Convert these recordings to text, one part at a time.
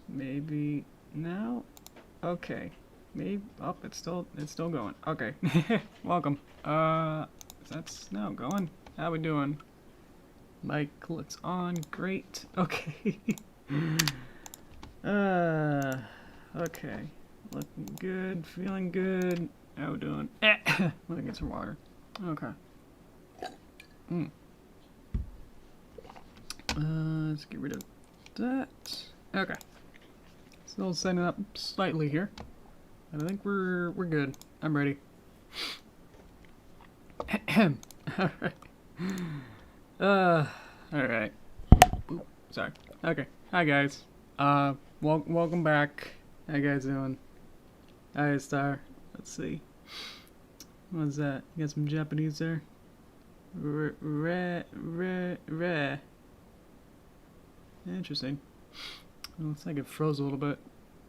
Maybe now? Okay. Maybe oh, it's still going. Okay. Welcome. That's now going. How we doing? Mic looks on. Great. Okay. Okay. Looking good, feeling good. How we doing? Let me get some water. Okay. Let's get rid of that. Okay. Still setting up slightly here. I think we're good. I'm ready. Alright. Alright. Oop, sorry. Okay. Hi guys. Welcome back. How you guys doing? Hi Star. Let's see. What's that? You got some Japanese there? Re. Interesting. Well, looks like it froze a little bit.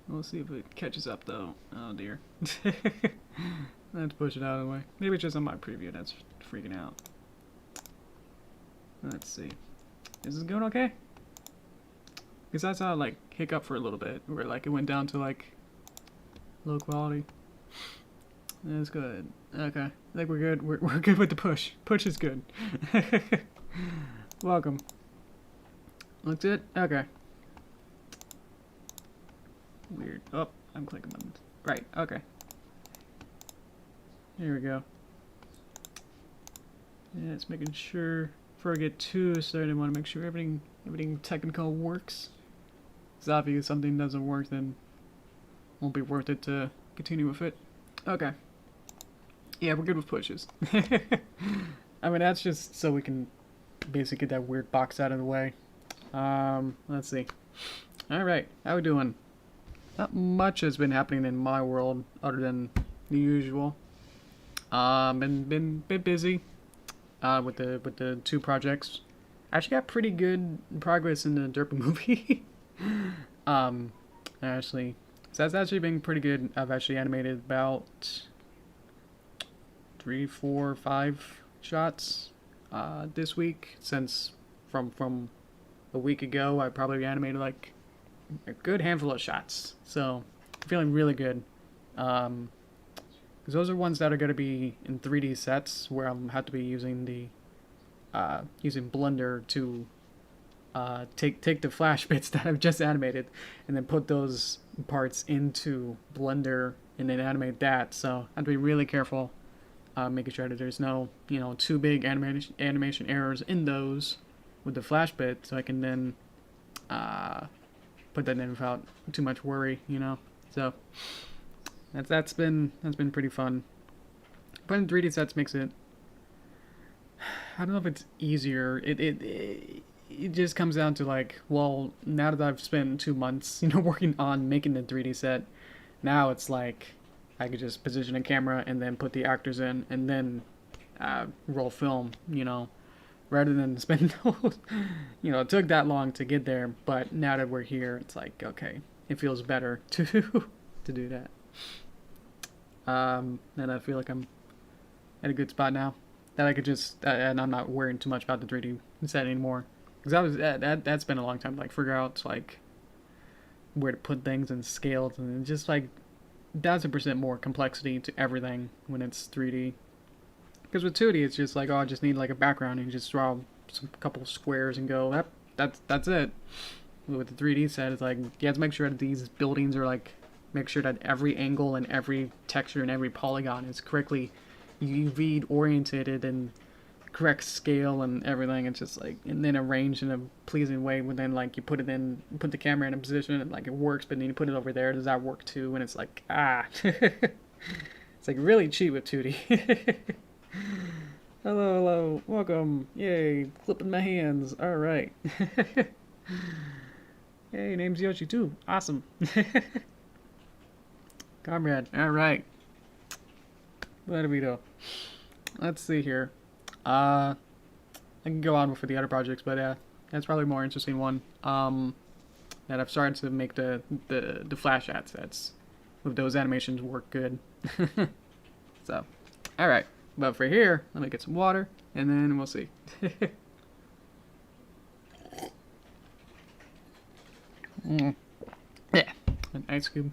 We'll see if it catches up though. Oh dear. Let's push it out of the way. Maybe it's just on my preview that's freaking out. Let's see. Is this going okay? Because I saw like hiccup for a little bit where like it went down to like low quality. That's good. Okay. I think we're good. We're good with the push. Push is good. Welcome. Looks good? Okay. Weird. Oh, I'm clicking buttons. Right, okay. Here we go. Yeah, it's making sure before I get too started, I want to make sure everything technical works. Because obviously if something doesn't work, then it won't be worth it to continue with it. Okay. Yeah, we're good with pushes. I mean, that's just so we can basically get that weird box out of the way. Let's see. Alright, how we doing? Not much has been happening in my world other than the usual. Been a bit busy with the two projects. Actually got pretty good progress in the Derpy movie. Actually, so that's actually been pretty good. I've actually animated about 3, 4, 5 shots this week. Since from a week ago, I probably animated like a good handful of shots. So I'm feeling really good. Because those are ones that are going to be in 3D sets where I'll have to be using the using Blender to take the flash bits that I've just animated and then put those parts into Blender and then animate that. So I have to be really careful, making sure that there's no too big animation errors in those with the flash bit, so I can then put that in without too much worry, So that's been pretty fun. Putting 3D sets makes it, I don't know if it's easier. It just comes down to like, well, now that I've spent 2 months, working on making the 3D set, now it's like I could just position a camera and then put the actors in and then roll film, rather than spend those, it took that long to get there, but now that we're here, it's like, okay, it feels better to do that. And I feel like I'm at a good spot now that I could just, and I'm not worrying too much about the 3D set anymore. Because that's been a long time to like figure out like where to put things and scales, and just like 1000% more complexity to everything when it's 3D. Because with 2D, it's just like, oh, I just need like a background and you just draw some couple of squares and go, that's it. With the 3D set, it's like you have to make sure that these buildings are like, make sure that every angle and every texture and every polygon is correctly UV oriented and correct scale and everything. It's just like, and then arranged in a pleasing way. When then like you put the camera in a position and like it works, but then you put it over there, does that work too? And it's like, it's like really cheap with 2D. Hello, welcome, yay, flipping my hands, alright. Hey, name's Yoshi too, awesome. Comrade, alright. Let me know. Let's see here. I can go on for the other projects, but that's probably a more interesting one. That I've started to make the flash assets with those animations work good. So, alright. But for here, let me get some water, and then we'll see. Yeah, an ice cube.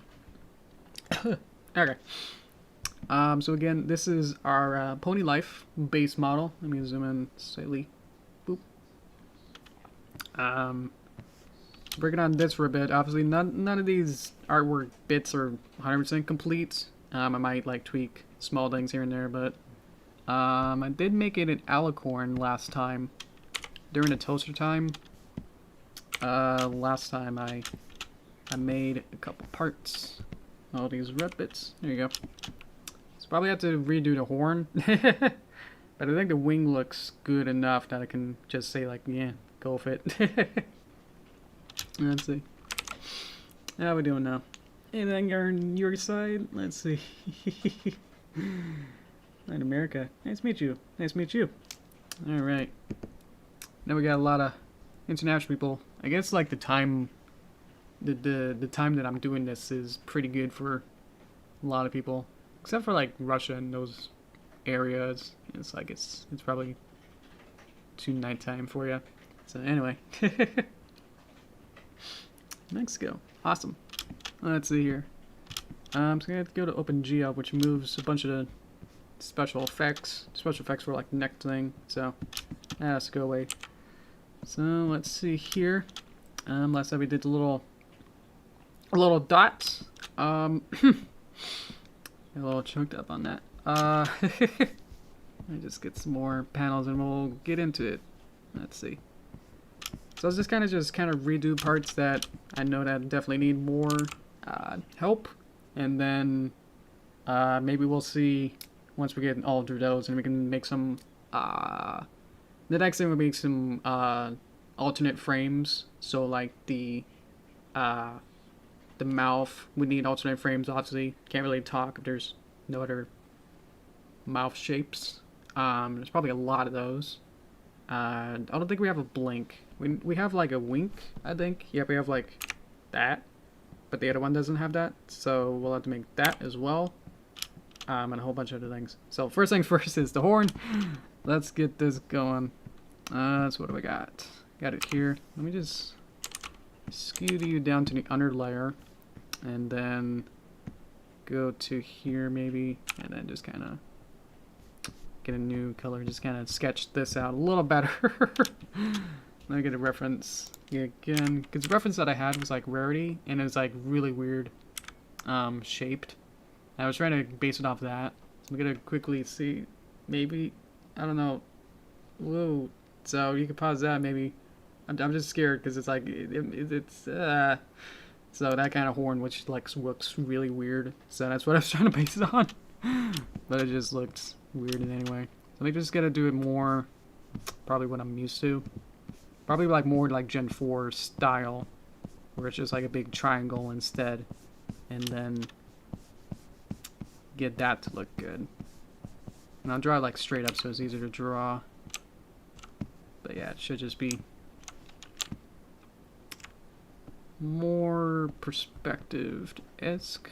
Okay. So again, this is our Pony Life base model. Let me zoom in slightly. Boop. Working on this for a bit. Obviously, none of these artwork bits are 100% complete. I might like tweak small things here and there, but I did make it an alicorn last time during the toaster time. Last time I made a couple parts. All these red bits. There you go. So probably have to redo the horn. But I think the wing looks good enough that I can just say like, yeah, go with it. Let's see. How we doing now? Anything on your side? Let's see. Latin America. Nice to meet you. Nice to meet you. Alright. Now we got a lot of international people. I guess like the time the time that I'm doing this is pretty good for a lot of people. Except for like Russia and those areas. It's like it's probably too nighttime for you. So anyway. Mexico. Awesome. Let's see here. So I'm gonna have to go to OpenGL, which moves a bunch of the special effects. Special effects for like neck thing. So that has to go away. So let's see here. Last time we did the little dots. A little choked up on that. Let me just get some more panels and we'll get into it. Let's see. So I was just kind of redo parts that I know that definitely need more help, and then maybe we'll see once we get all through those, and we can make some. The next thing will be some alternate frames. So like the mouth would need alternate frames. Obviously, can't really talk if there's no other mouth shapes. There's probably a lot of those. I don't think we have a blink. We have like a wink, I think. Yep, we have like that. But the other one doesn't have that. So we'll have to make that as well. And a whole bunch of other things. So first things first is the horn. Let's get this going. So what do we got? Got it here. Let me just skew you down to the under layer. And then go to here maybe. And then just kind of get a new color, just kind of sketch this out a little better. Let me get a reference again, because the reference that I had was like rarity, and it was like really weird shaped. I was trying to base it off that. So I'm gonna quickly see, maybe, I don't know. Whoa, so you can pause that maybe. I'm just scared because it's like, so that kind of horn, which like looks really weird. So that's what I was trying to base it on. But it just looked weird in any way. So I think just gotta do it more, probably what I'm used to. Probably like more like Gen 4 style, where it's just like a big triangle instead. And then get that to look good. And I'll draw it like straight up so it's easier to draw. But yeah, it should just be more perspective-esque.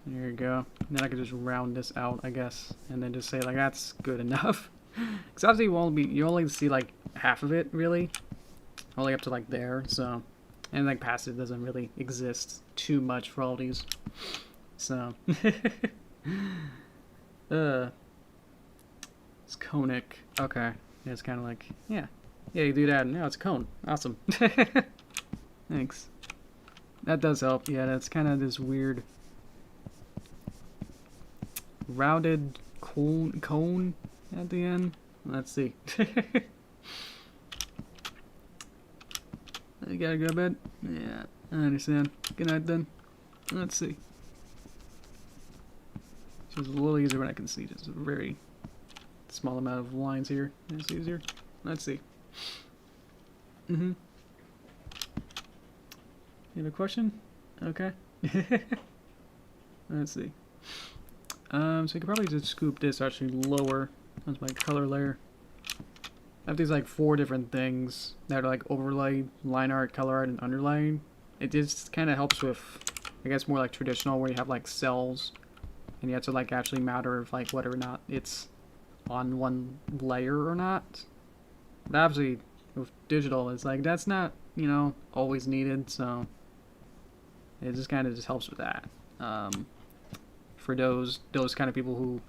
There you go. And then I could just round this out, I guess, and then just say like that's good enough. Because obviously you only see like half of it really, only up to like there. So, and like passive doesn't really exist too much for all these. So, it's conic. Okay, yeah, it's kind of like yeah, you do that, and now it's a cone. Awesome. Thanks. That does help. Yeah, that's kind of this weird rounded cone at the end. Let's see. You gotta go to bed? Yeah, I understand. Good night then. Let's see. So it's a little easier when I can see just a very small amount of lines here. It's easier. Let's see. You have a question? Okay. Let's see. So you could probably just scoop this actually lower. That's my color layer. I have these like 4 different things that are like overlay, line art, color art, and underline. It just kind of helps with, I guess, more like traditional where you have like cells and you have to like actually matter of like whether or not it's on one layer or not. But obviously with digital, it's like that's not, you know, always needed, so it just kind of just helps with that. For those kind of people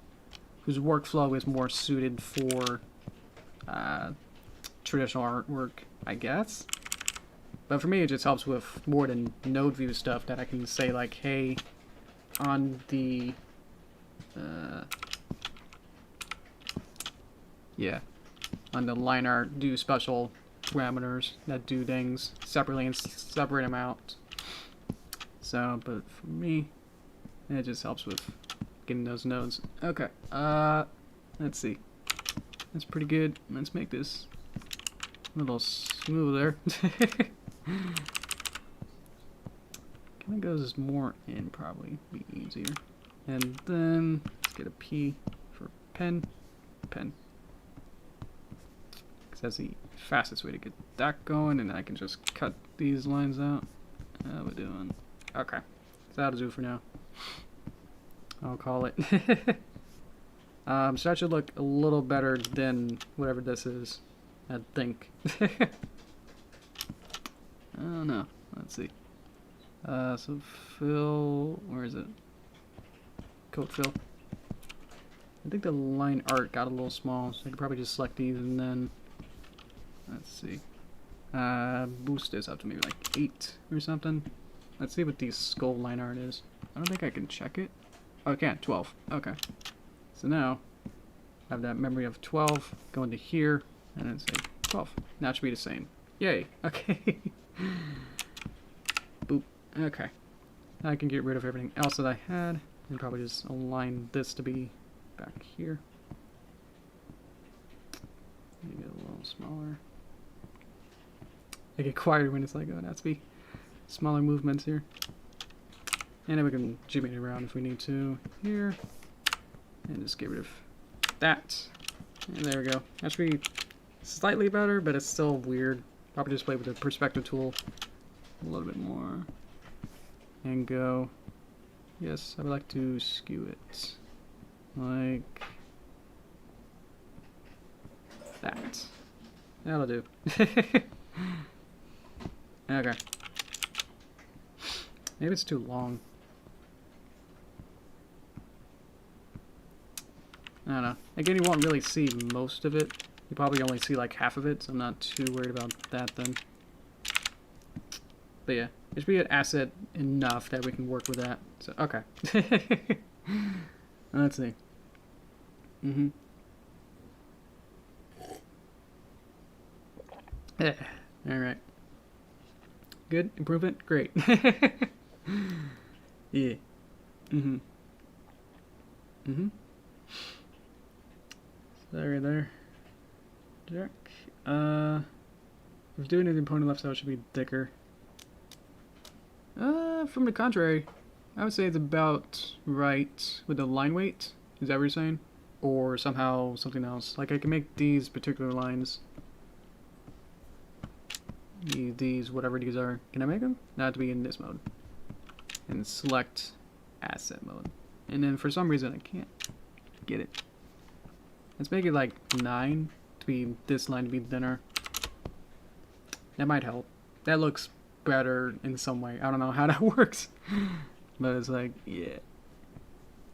whose workflow is more suited for traditional artwork, I guess. But for me, it just helps with more than node view stuff that I can say like, hey, on the on the line art, do special parameters that do things separately and separate them out. So, but for me, it just helps with getting those nodes. Okay, let's see. That's pretty good. Let's make this a little smoother. Kind of goes more in, probably be easier. And then let's get a P for pen. Because that's the fastest way to get that going, and I can just cut these lines out. How we doing? Okay, so that'll do for now. I'll call it. So that should look a little better than whatever this is, I think. I don't know. Let's see. So fill, where is it? Coat fill. I think the line art got a little small, so I could probably just select these and then, let's see. Boost this up to maybe like 8 or something. Let's see what the skull line art is. I don't think I can check it. Oh, I can. 12. Okay. So now, I have that memory of 12, go into here, and then say 12. Now it should be the same. Yay. Okay. Boop. Okay. Now I can get rid of everything else that I had, and probably just align this to be back here. Make it a little smaller. I get quieter when it's like, oh, it has to be smaller movements here. And then we can jimmy it around if we need to here. And just get rid of that. And there we go. That should be slightly better, but it's still weird. Probably just play with the perspective tool a little bit more. And go, yes, I would like to skew it. Like that. That'll do. Okay. Maybe it's too long. I don't know. Again, you won't really see most of it. You probably only see like half of it, so I'm not too worried about that then. But yeah, it should be an asset enough that we can work with that. So, okay. Let's see. Yeah. Alright. Good? Improvement? Great. Yeah. There, there. Jack. If doing it in opponent left side, it should be thicker. From the contrary, I would say it's about right with the line weight. Is that what you're saying? Or somehow something else. Like I can make these particular lines. These, whatever these are. Can I make them? Not to be in this mode. And select asset mode. And then for some reason I can't get it. Let's make it like 9 to be this line to be thinner. That might help. That looks better in some way. I don't know how that works. But it's like, yeah.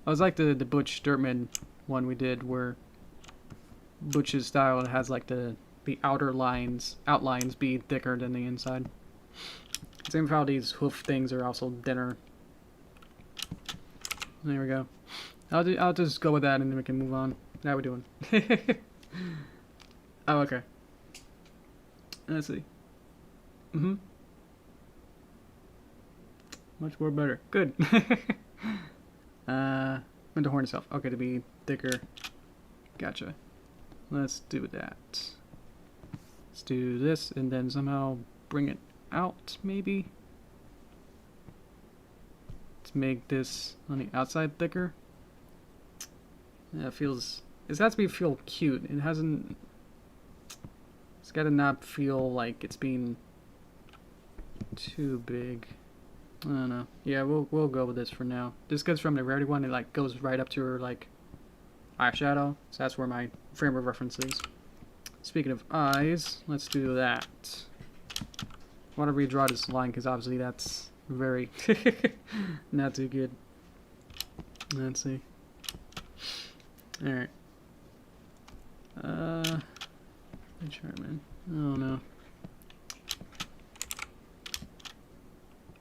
I was like the Butch Dirtman one we did where Butch's style has like the outer outlines be thicker than the inside. Same with how these hoof things are also thinner. There we go. I'll just go with that and then we can move on. How we doing? Oh, okay. Let's see. Much more better. Good. Went to horn itself. Okay, to be thicker. Gotcha. Let's do that. Let's do this and then somehow bring it out, maybe. Let's make this on the outside thicker. Yeah, it feels... It has to feel cute. It hasn't... It's gotta not feel like it's being too big. I don't know. Yeah, we'll go with this for now. This goes from the rarity one, it like goes right up to her like eyeshadow. So that's where my frame of reference is. speaking of eyes, let's do that. I want to redraw this line because obviously that's very not too good. Let's see. Alright. Let me try, man. Oh no.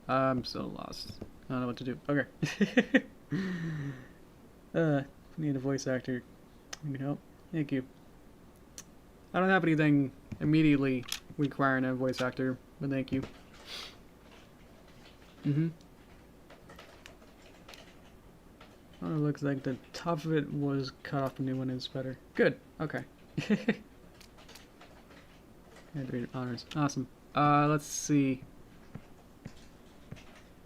I'm so lost. I don't know what to do. Okay. Need a voice actor. Need help. Thank you. I don't have anything immediately requiring a voice actor, but thank you. Oh, it looks like the top of it was cut off. The new one is better. Good. Okay. Graduated honors. Awesome. Let's see.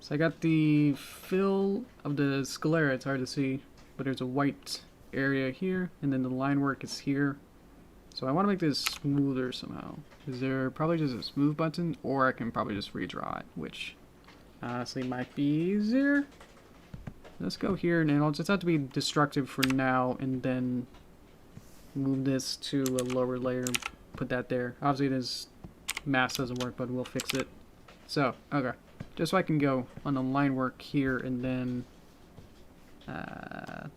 So I got the fill of the sclera. It's hard to see, but there's a white area here, and then the line work is here. So I want to make this smoother somehow. Is there probably just a smooth button, or I can probably just redraw it, which honestly might be easier. Let's go here, and I'll just have to be destructive for now, and then move this to a lower layer, put that there. Obviously this mask doesn't work, but we'll fix it. So, okay. Just so I can go on the line work here, and then I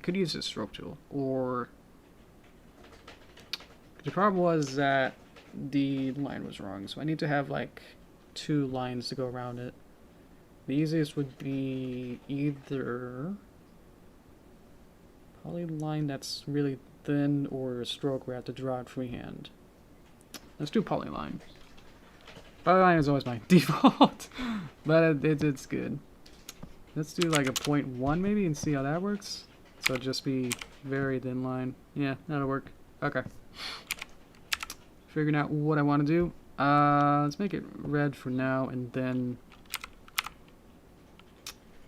could use a stroke tool, or the problem was that the line was wrong, so I need to have like 2 lines to go around it. The easiest would be either polyline that's really thin, or a stroke where I have to draw it freehand. Let's do polyline. Polyline is always my default, but it's good. Let's do like a 0.1 maybe and see how that works. So it'd just be very thin line. Yeah, that'll work. Okay. Figuring out what I want to do. Let's make it red for now, and then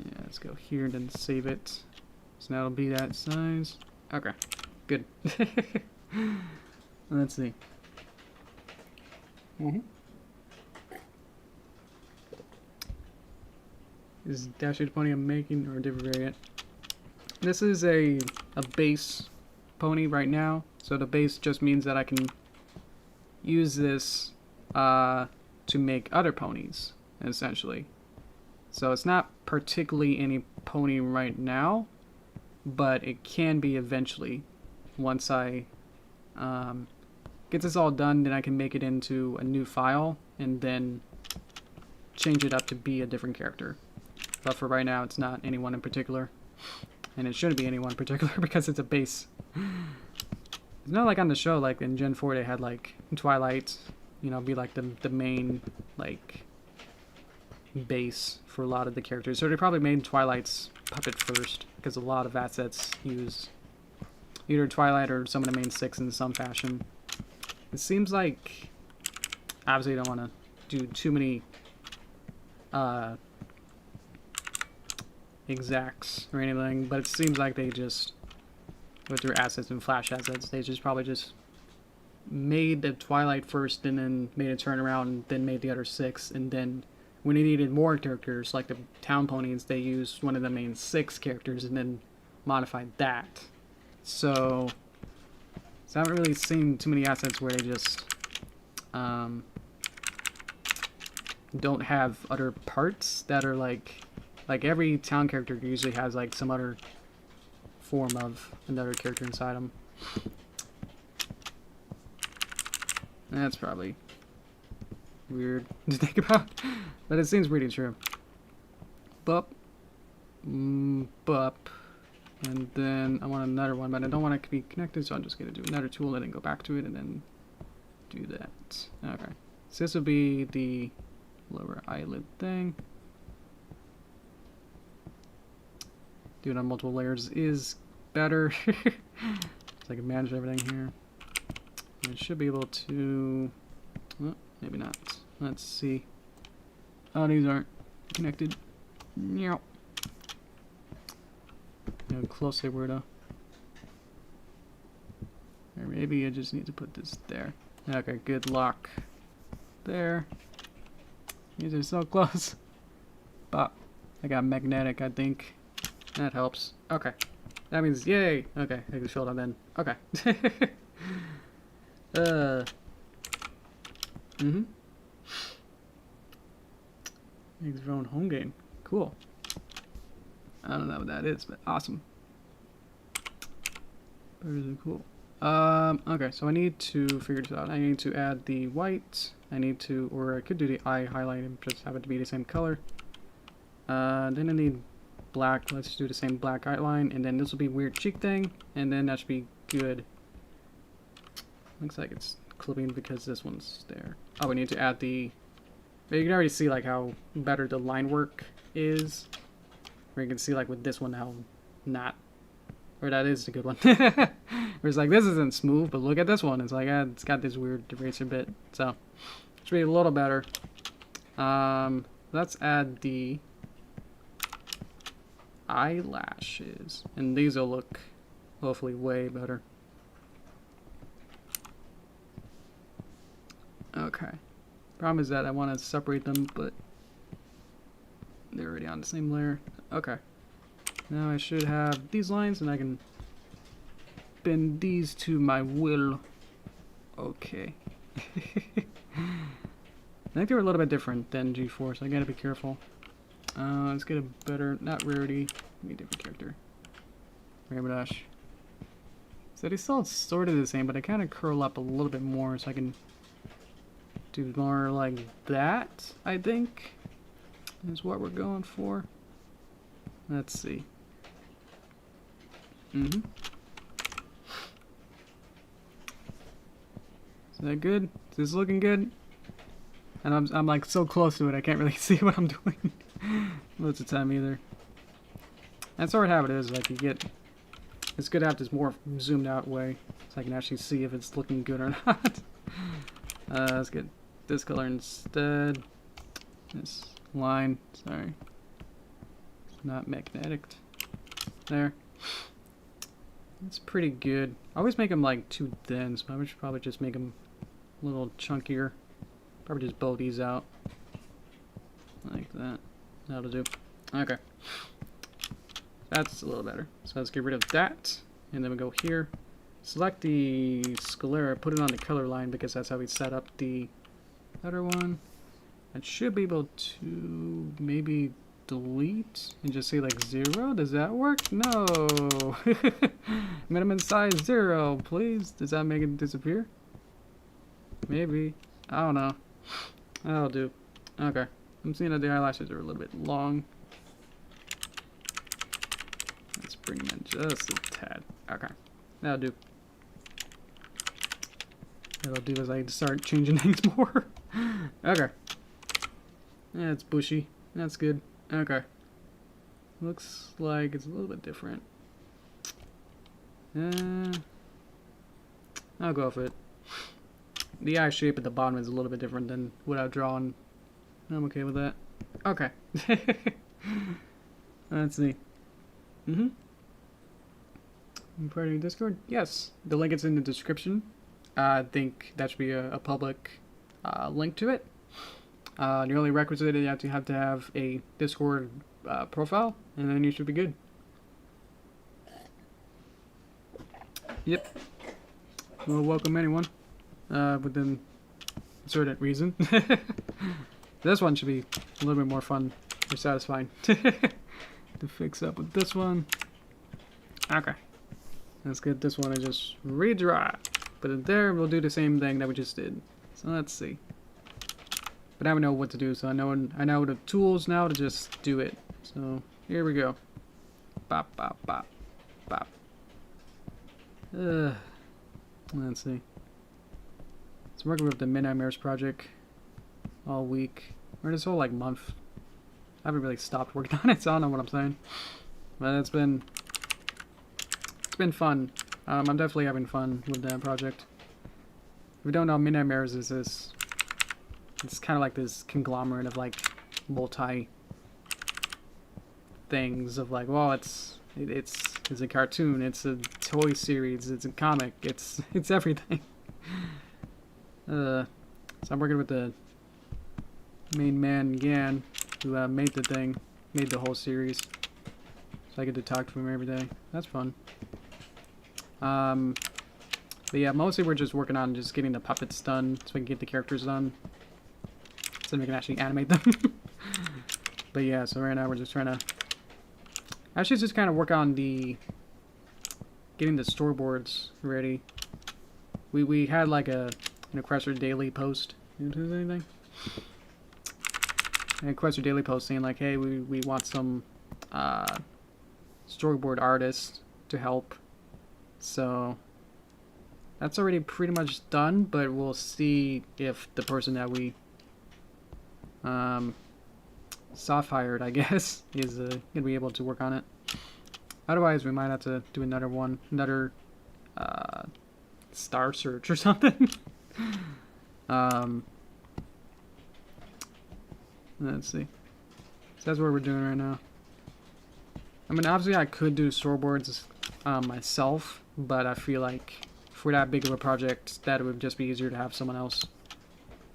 yeah, let's go here and then save it. So now it'll be that size. Okay, good. Let's see. Is Dash Pony I'm making, or a different variant? This is a base pony right now, so the base just means that I can use this to make other ponies, essentially. So it's not particularly any pony right now, but it can be eventually. Once I get this all done, then I can make it into a new file and then change it up to be a different character. But for right now, it's not anyone in particular. And it shouldn't be anyone in particular because it's a base. It's not like on the show, like in Gen 4 they had like Twilight, you know, be like the main like base for a lot of the characters. So they probably made Twilight's puppet first, because a lot of assets use either Twilight or some of the main 6 in some fashion. It seems like, obviously you don't want to do too many exacts or anything, but it seems like they just, with their assets and flash assets, they just probably just made the Twilight first and then made a turnaround and then made the other 6, and then when they needed more characters like the town ponies, they used one of the main 6 characters and then modified that. So I haven't really seen too many assets where they just don't have other parts that are like every town character usually has like some other form of another character inside them. That's probably weird to think about, but it seems pretty true. Bup. Bup. And then I want another one, but I don't want it to be connected, so I'm just going to do another tool and then go back to it and then do that. Okay. So this will be the lower eyelid thing. Doing on multiple layers is better. So I can manage everything here. I should be able to... Well, maybe not. Let's see. Oh, these aren't connected. Meow. How close they were though. Or maybe I just need to put this there. Okay, good luck. There. These are so close. But I got magnetic, I think. That helps. Okay. That means yay! Okay, I can show them then. Okay. Makes your own home game. Cool. I don't know what that is, but awesome. Very cool. Okay, so I need to figure this out. I need to add the white. I need to, or I could do the eye highlight and just have it to be the same color. Then I need black. Let's do the same black outline, and then this will be weird cheek thing, and then that should be good. Looks like it's clipping because this one's there. Oh, we need to add the. But you can already see like how better the line work is. Where you can see like with this one how not. Or that is a good one. Where it's like this isn't smooth, but look at this one. It's like it's got this weird eraser bit. So it should be a little better. Let's add the eyelashes, and these will look hopefully way better. Okay. Problem is that I want to separate them, but they're already on the same layer. Okay. Now I should have these lines, and I can bend these to my will. Okay. I think they were a little bit different than G4, so I gotta be careful. Let's get a better, not rarity, maybe different character. Rainbow. So they still sort of the same, but I kind of curl up a little bit more so I can do more like that, I think, is what we're going for. Let's see. Is that good? Is this looking good? And I'm like so close to it, I can't really see what I'm doing most of the time either. That's sort of how it is. Like you get, it's good to have this more zoomed out way, so I can actually see if it's looking good or not. Let's get this color instead. This line, sorry, it's not magnetic. There. It's pretty good. I always make them like too dense, but I should probably just make them a little chunkier. Probably just bow these out like that. That'll do. Okay, that's a little better. So let's get rid of that, and then we go here. Select the sclera, put it on the color line because that's how we set up the other one. I should be able to maybe delete and just say like 0. Does that work? No. Minimum size 0, please. Does that make it disappear? Maybe. I don't know. That'll do. Okay. I'm seeing that the eyelashes are a little bit long. Let's bring them in just a tad. Okay. That'll do. That'll do as I start changing things more. Okay. Yeah, it's bushy. That's good. Okay. Looks like it's a little bit different. I'll go with it. The eye shape at the bottom is a little bit different than what I've drawn. I'm okay with that. Okay. Let's see. Part of your Discord? Yes. The link is in the description. I think that should be a public link to it. The only requisite is you have to have a Discord profile, and then you should be good. Yep. We'll welcome anyone within a certain reason. This one should be a little bit more fun or satisfying to fix up with this one. Okay. Let's get this one and just redraw. Put it there. We'll do the same thing that we just did. So let's see. But now we know what to do, so I know the tools now to just do it. So here we go. Bop, bop, bop, bop. Let's see. So I'm working with the Midnight Mirrors project all week, or this whole like month. I haven't really stopped working on it, so I don't know what I'm saying. But it's been fun. I'm definitely having fun with that project. If you don't know, Midnight Mirrors is this. It's kind of like this conglomerate of like multi things of like, well, it's a cartoon, it's a toy series, it's a comic, it's everything. So I'm working with the main man Gan, who made the whole series. So I get to talk to him every day. That's fun. But yeah, mostly we're just working on just getting the puppets done so we can get the characters done. So we can actually animate them. But yeah, so right now we're just trying to... Actually just kind of work on the... Getting the storyboards ready. We had like an Requester Daily post. Anything? An Requester Daily post saying like, hey, we want some storyboard artists to help. So that's already pretty much done, but we'll see if the person that we soft hired, I guess, is gonna be able to work on it. Otherwise, we might have to do another star search or something. Let's see. So that's what we're doing right now. I mean, obviously, I could do storyboards myself, but I feel like for that big of a project, that it would just be easier to have someone else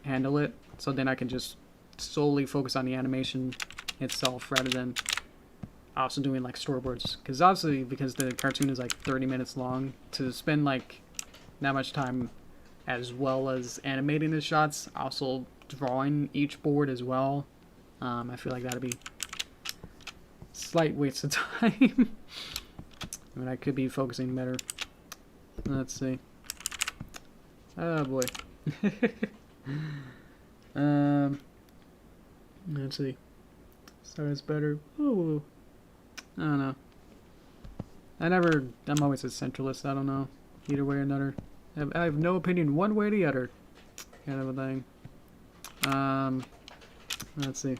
handle it. So then I can just solely focus on the animation itself rather than also doing like storyboards. Because obviously, because the cartoon is like 30 minutes long, to spend like that much time as well as animating the shots, also drawing each board as well, I feel like that'd be slight waste of time. I mean, I could be focusing better. Let's see. Oh boy. Let's see. Starts better. Ooh. I don't know. I'm always a centralist. I don't know. Either way or another. I have no opinion one way or the other. Kind of a thing. Let's see.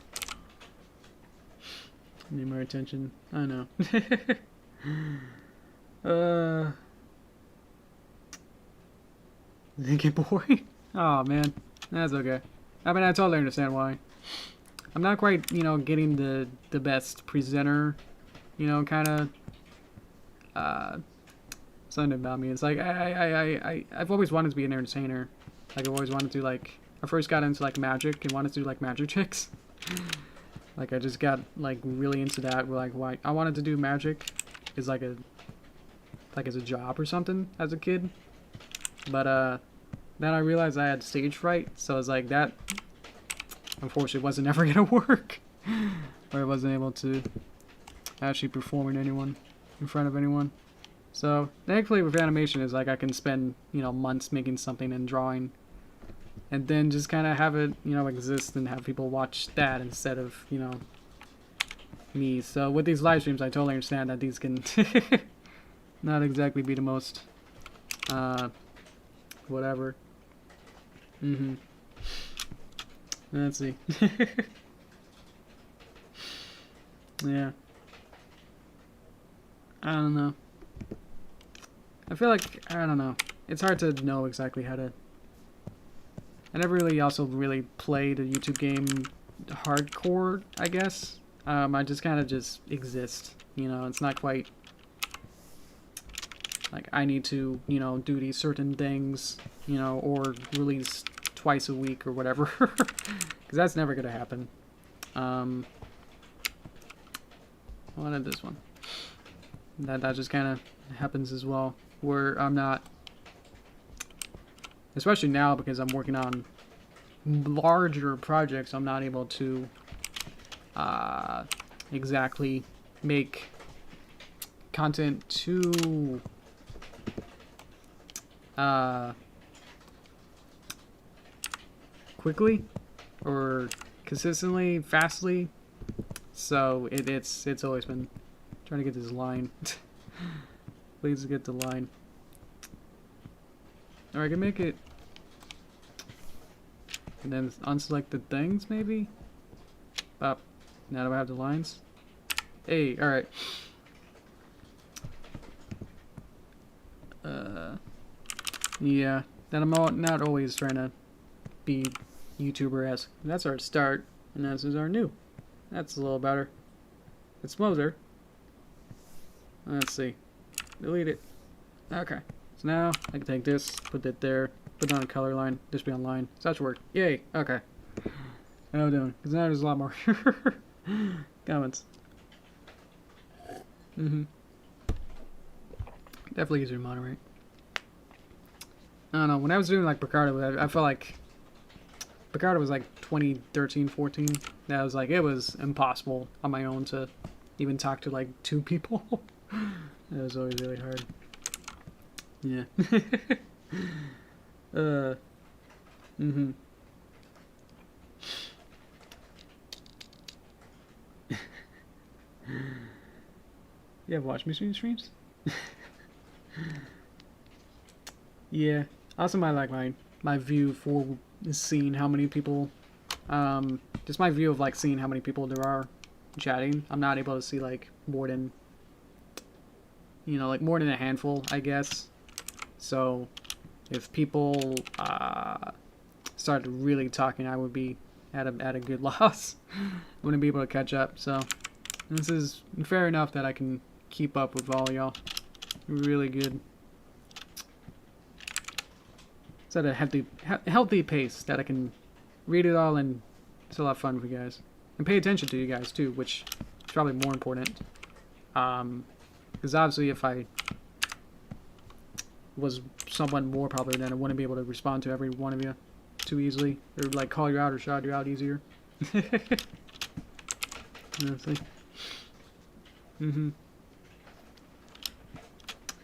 Need more attention. I know. Did it get boring? Oh man, that's okay. I mean, I totally understand why. I'm not quite, getting the best presenter, kind of something about me. It's like I've always wanted to be an entertainer. Like I've always wanted to I first got into like magic and wanted to do like magic tricks. Like I just got like really into that. Like why I wanted to do magic is like as a job or something as a kid. But then I realized I had stage fright, so I was like that unfortunately wasn't ever gonna work. Or I wasn't able to actually perform in front of anyone. So thankfully with animation is like I can spend, months making something and drawing. And then just kind of have it, exist and have people watch that instead of, me. So with these live streams, I totally understand that these can not exactly be the most, whatever. Let's see. Yeah. I don't know. I feel like, I don't know. It's hard to know exactly how to... I never really played a YouTube game hardcore, I guess. I just kind of just exist, it's not quite like I need to, do these certain things, or release twice a week or whatever, because that's never gonna happen. I wanted this one. That just kind of happens as well, where I'm not, especially now because I'm working on larger projects, I'm not able to exactly make content too quickly or consistently, fastly. So it's always been trying to get this line. Please get the line. Or I can make it and then unselect the things maybe. Up. Now do I have the lines? Hey, alright. Yeah. Then I'm not always trying to be YouTuber-esque. That's our start, and this is our new. That's a little better. It's smoother. Let's see. Delete it. Okay. So now I can take this, put it there, put down a color line, just be on line. So that should work. Yay. Okay. How am I doing? Because now there's a lot more comments. Definitely easier to moderate. I don't know. When I was doing like Picardo, I felt like Picardo was like 2013, 14. That was like, it was impossible on my own to even talk to like 2 people. It was always really hard. Yeah. Mm-hmm. You have watched me streams? Yeah. Also my view for seeing how many people, just my view of like seeing how many people there are chatting. I'm not able to see like more than, you know, like more than a handful, I guess. So if people started really talking, I would be at a good loss. I wouldn't be able to catch up. So this is fair enough that I can keep up with all y'all. Really good. It's at a healthy pace that I can read it all and still have fun with you guys. And pay attention to you guys too, which is probably more important. Because obviously if I was somewhat more popular, then I wouldn't be able to respond to every one of you too easily. Or like call you out or shout you out easier. Honestly. Mm-hmm.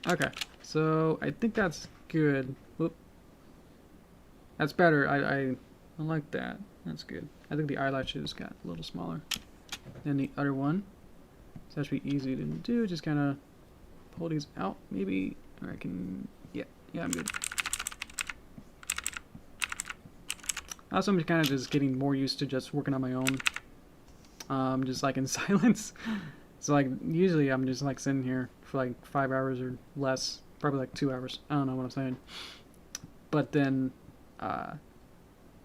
Okay, so I think that's good. Whoop. That's better. I like that. That's good. I think the eyelashes got a little smaller than the other one. It's actually easy to do. Just kind of pull these out, maybe. Or I can. Yeah, I'm good. Also, I'm kind of just getting more used to just working on my own. Just like in silence. So like usually I'm just like sitting here for like 5 hours or less, probably like 2 hours. I don't know what I'm saying. But then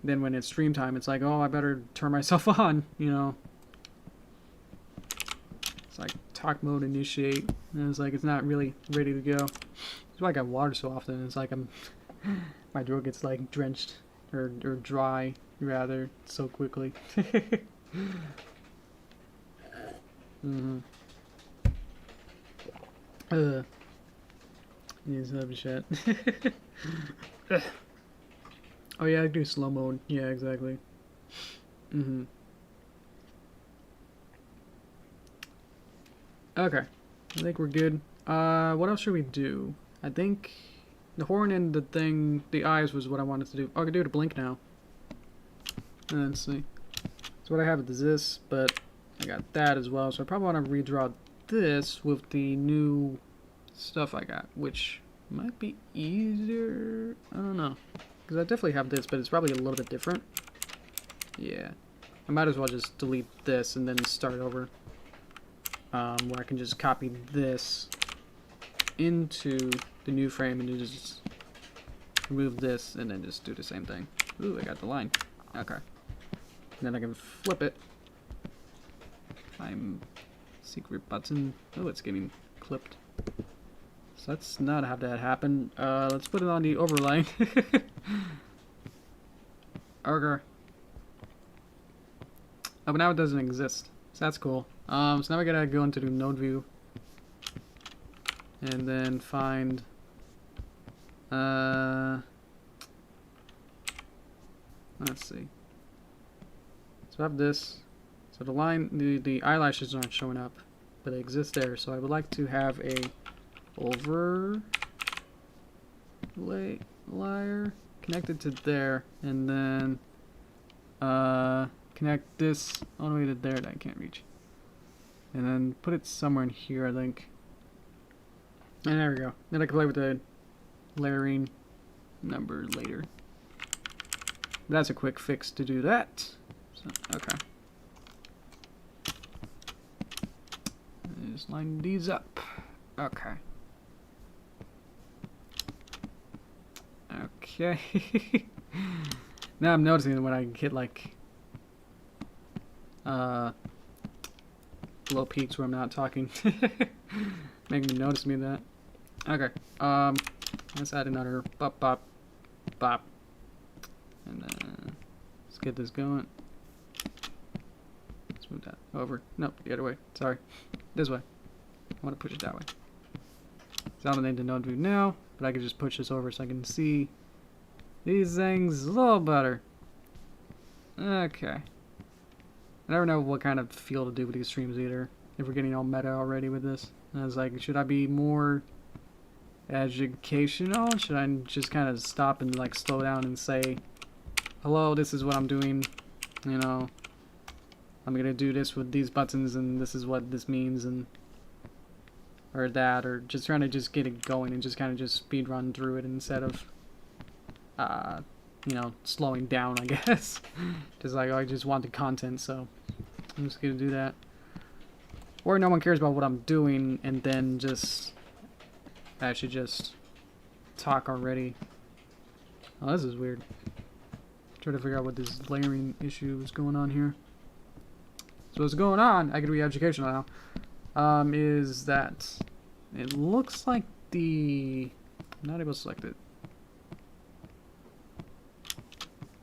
when it's stream time, it's like, oh, I better turn myself on, you know. It's like talk mode initiate, and it's like it's not really ready to go. That's why I got water so often. It's like my throat gets like drenched or dry rather so quickly. Mm-hmm. Use heavy shit. Oh yeah, I do slow mode. Yeah, exactly. Mm-hmm. Okay. I think we're good. What else should we do? I think the horn and the thing, the eyes was what I wanted to do. Oh, I can do the blink now. Let's see. So what I have is this, but I got that as well, so I probably want to redraw this with the new stuff I got, which might be easier. I don't know, because I definitely have this, but it's probably a little bit different. Yeah, I might as well just delete this and then start over, where I can just copy this into the new frame and just remove this and then just do the same thing. Ooh, I got the line. Okay. And then I can flip it. I'm secret button. Oh, it's getting clipped. So let's not have that happen. Let's put it on the overlay. Okay. Oh, but now it doesn't exist. So that's cool. So now we gotta go into the node view. And then find... let's see. So I have this. So the line, the eyelashes aren't showing up, but they exist there. So I would like to have a overlay layer connected to there, and then connect this all the way to there that I can't reach, and then put it somewhere in here, I think. And there we go. Then I can play with the layering number later. That's a quick fix to do that. So, okay. Just line these up. Okay. Okay. Now I'm noticing that when I hit like low peaks where I'm not talking, making me notice me that. Okay. Let's add another bop bop bop, and then let's get this going. Let's move that over. Nope, the other way. Sorry. This way. I want to push it that way. So I don't need the node view now, but I can just push this over so I can see these things a little better. Okay. I never know what kind of feel to do with these streams either. If we're getting all meta already with this. And I was like, should I be more educational? Should I just kind of stop and like slow down and say, hello, this is what I'm doing. You know, I'm gonna do this with these buttons and this is what this means and or that, or just trying to just get it going and just kind of just speed run through it instead of you know, slowing down, I guess. Just like, I just want the content, so I'm just gonna do that. Or no one cares about what I'm doing, and then just I should just talk already. Oh, this is weird. Try to figure out what this layering issue is going on here. So what's going on, I could be educational now, is that it looks like I'm not able to select it.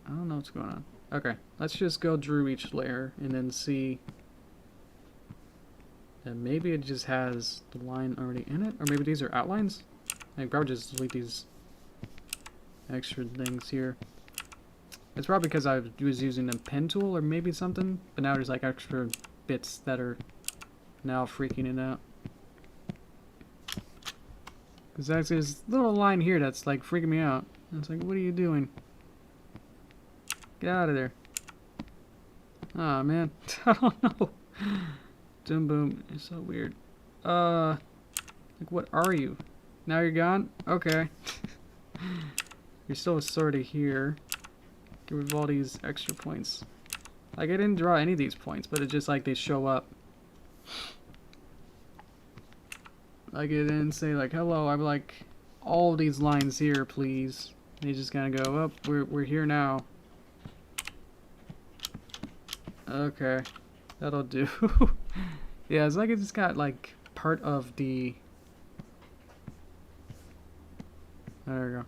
I don't know what's going on. Okay, let's just go through each layer and then see. And maybe it just has the line already in it, or maybe these are outlines. I can probably just delete these extra things here. It's probably because I was using a pen tool or maybe something, but now there's like extra bits that are now freaking it out. Because there's this little line here that's like freaking me out. And it's like, what are you doing? Get out of there. Aw, man. I don't know. Doom boom. It's so weird. Like, what are you? Now you're gone? Okay. You're still sort of here. Get rid of all these extra points. Like, I didn't draw any of these points, but it's just like they show up. Like, it didn't say, like, hello, I'm like, all these lines here, please. And you just kind of go, oh, we're here now. Okay, that'll do. Yeah, it's like it just got like part of the. There we go.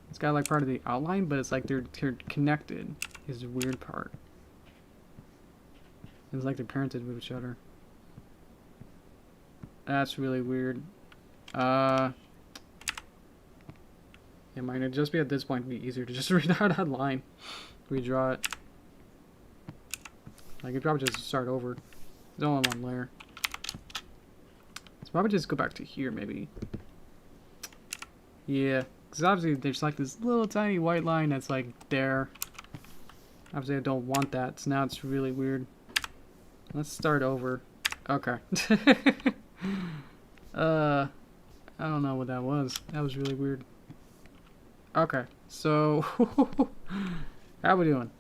It's got like part of the outline, but it's like they're connected. Is the weird part. It's like they're parented with each other. That's really weird. It might just be at this point be easier to just read out that line, redraw it. I could probably just start over. There's only one layer. Let's probably just go back to here, maybe. Yeah, because obviously there's like this little tiny white line that's like there. Obviously I don't want that, so now it's really weird. Let's start over. Okay. I don't know what that was. That was really weird. Okay, so how we doing?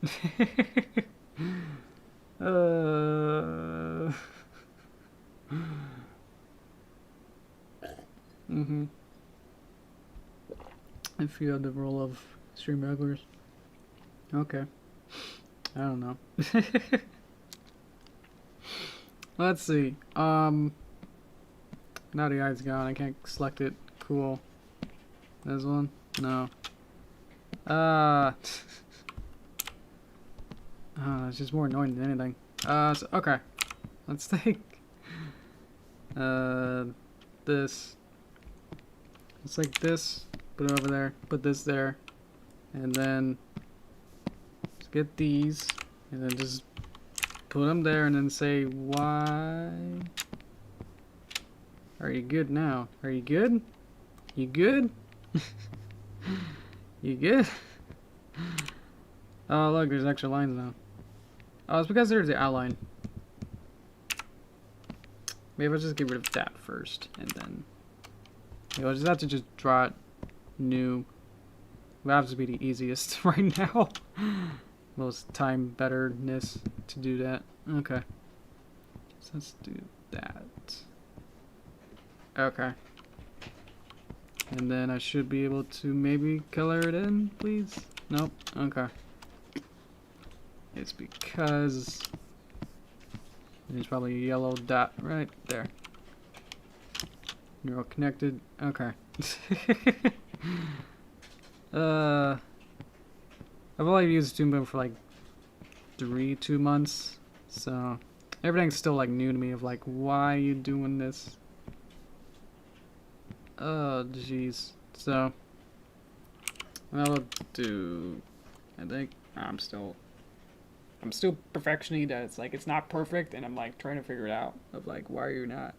If you have the role of stream regulars. Okay. I don't know. Let's see. Now the eye's gone. I can't select it. Cool. This one? No. It's just more annoying than anything. So, okay. Let's take this. It's like this. Put it over there. Put this there. And then let's get these. And then just put them there and then say, why? Are you good now? Are you good? You good? You good? Oh, look, there's extra lines now. Oh, it's because there's the outline. Maybe I'll just get rid of that first, and then I'll just have to just draw it new. It would have to be the easiest right now. Most time betterness to do that. Okay. So let's do that. Okay. And then I should be able to maybe color it in, please? Nope. Okay. It's because there's probably a yellow dot right there. You're all connected. Okay. I've only used Toon for like 2 months, so everything's still like new to me of like, why are you doing this? Oh, jeez. So I'll do, I think, I'm still perfectiony that it's like, it's not perfect, and I'm like trying to figure it out of like, why are you not?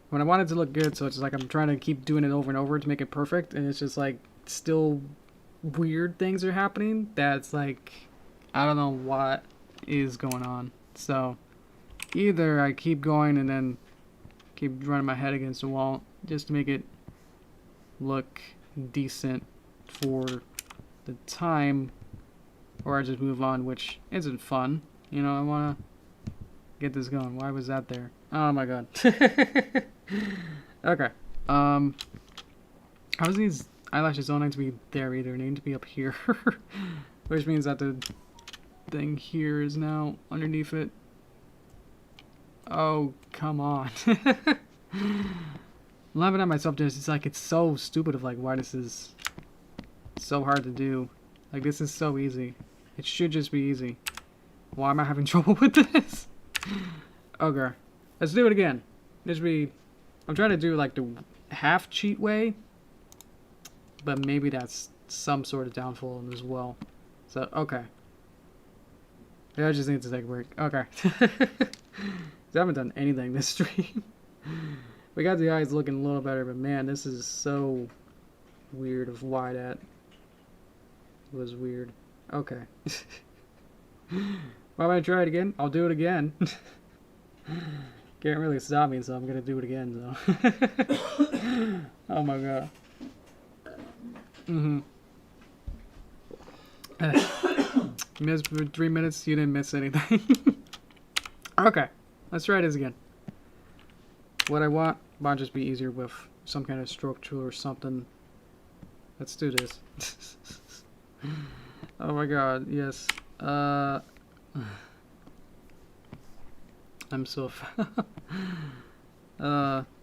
When I want it to look good, so it's like I'm trying to keep doing it over and over to make it perfect, and it's just like still weird things are happening that's like, I don't know what is going on. So either I keep going and then keep running my head against the wall just to make it look decent for the time, or I just move on, which isn't fun. You know, I want to get this going. Why was that there? Oh my god. Okay. How's these eyelashes don't need to be there either? They need to be up here. Which means that the thing here is now underneath it. Oh, come on. I'm laughing at myself just, it's like, it's so stupid of like why this is so hard to do. Like, this is so easy. It should just be easy. Why am I having trouble with this? Okay. Let's do it again. I'm trying to do like the half cheat way, but maybe that's some sort of downfall as well. So, okay. Yeah, I just need to take a break. Okay. I haven't done anything this stream. We got the eyes looking a little better, but man, this is so weird of why that was weird. Okay. Why would I try it again? I'll do it again. Can't really stop me, so I'm gonna do it again, so. Oh my god. Missed for 3 minutes, you didn't miss anything. Okay, let's try this again. What I want might just be easier with some kind of stroke tool or something. Let's do this. Oh my god, yes. I'm so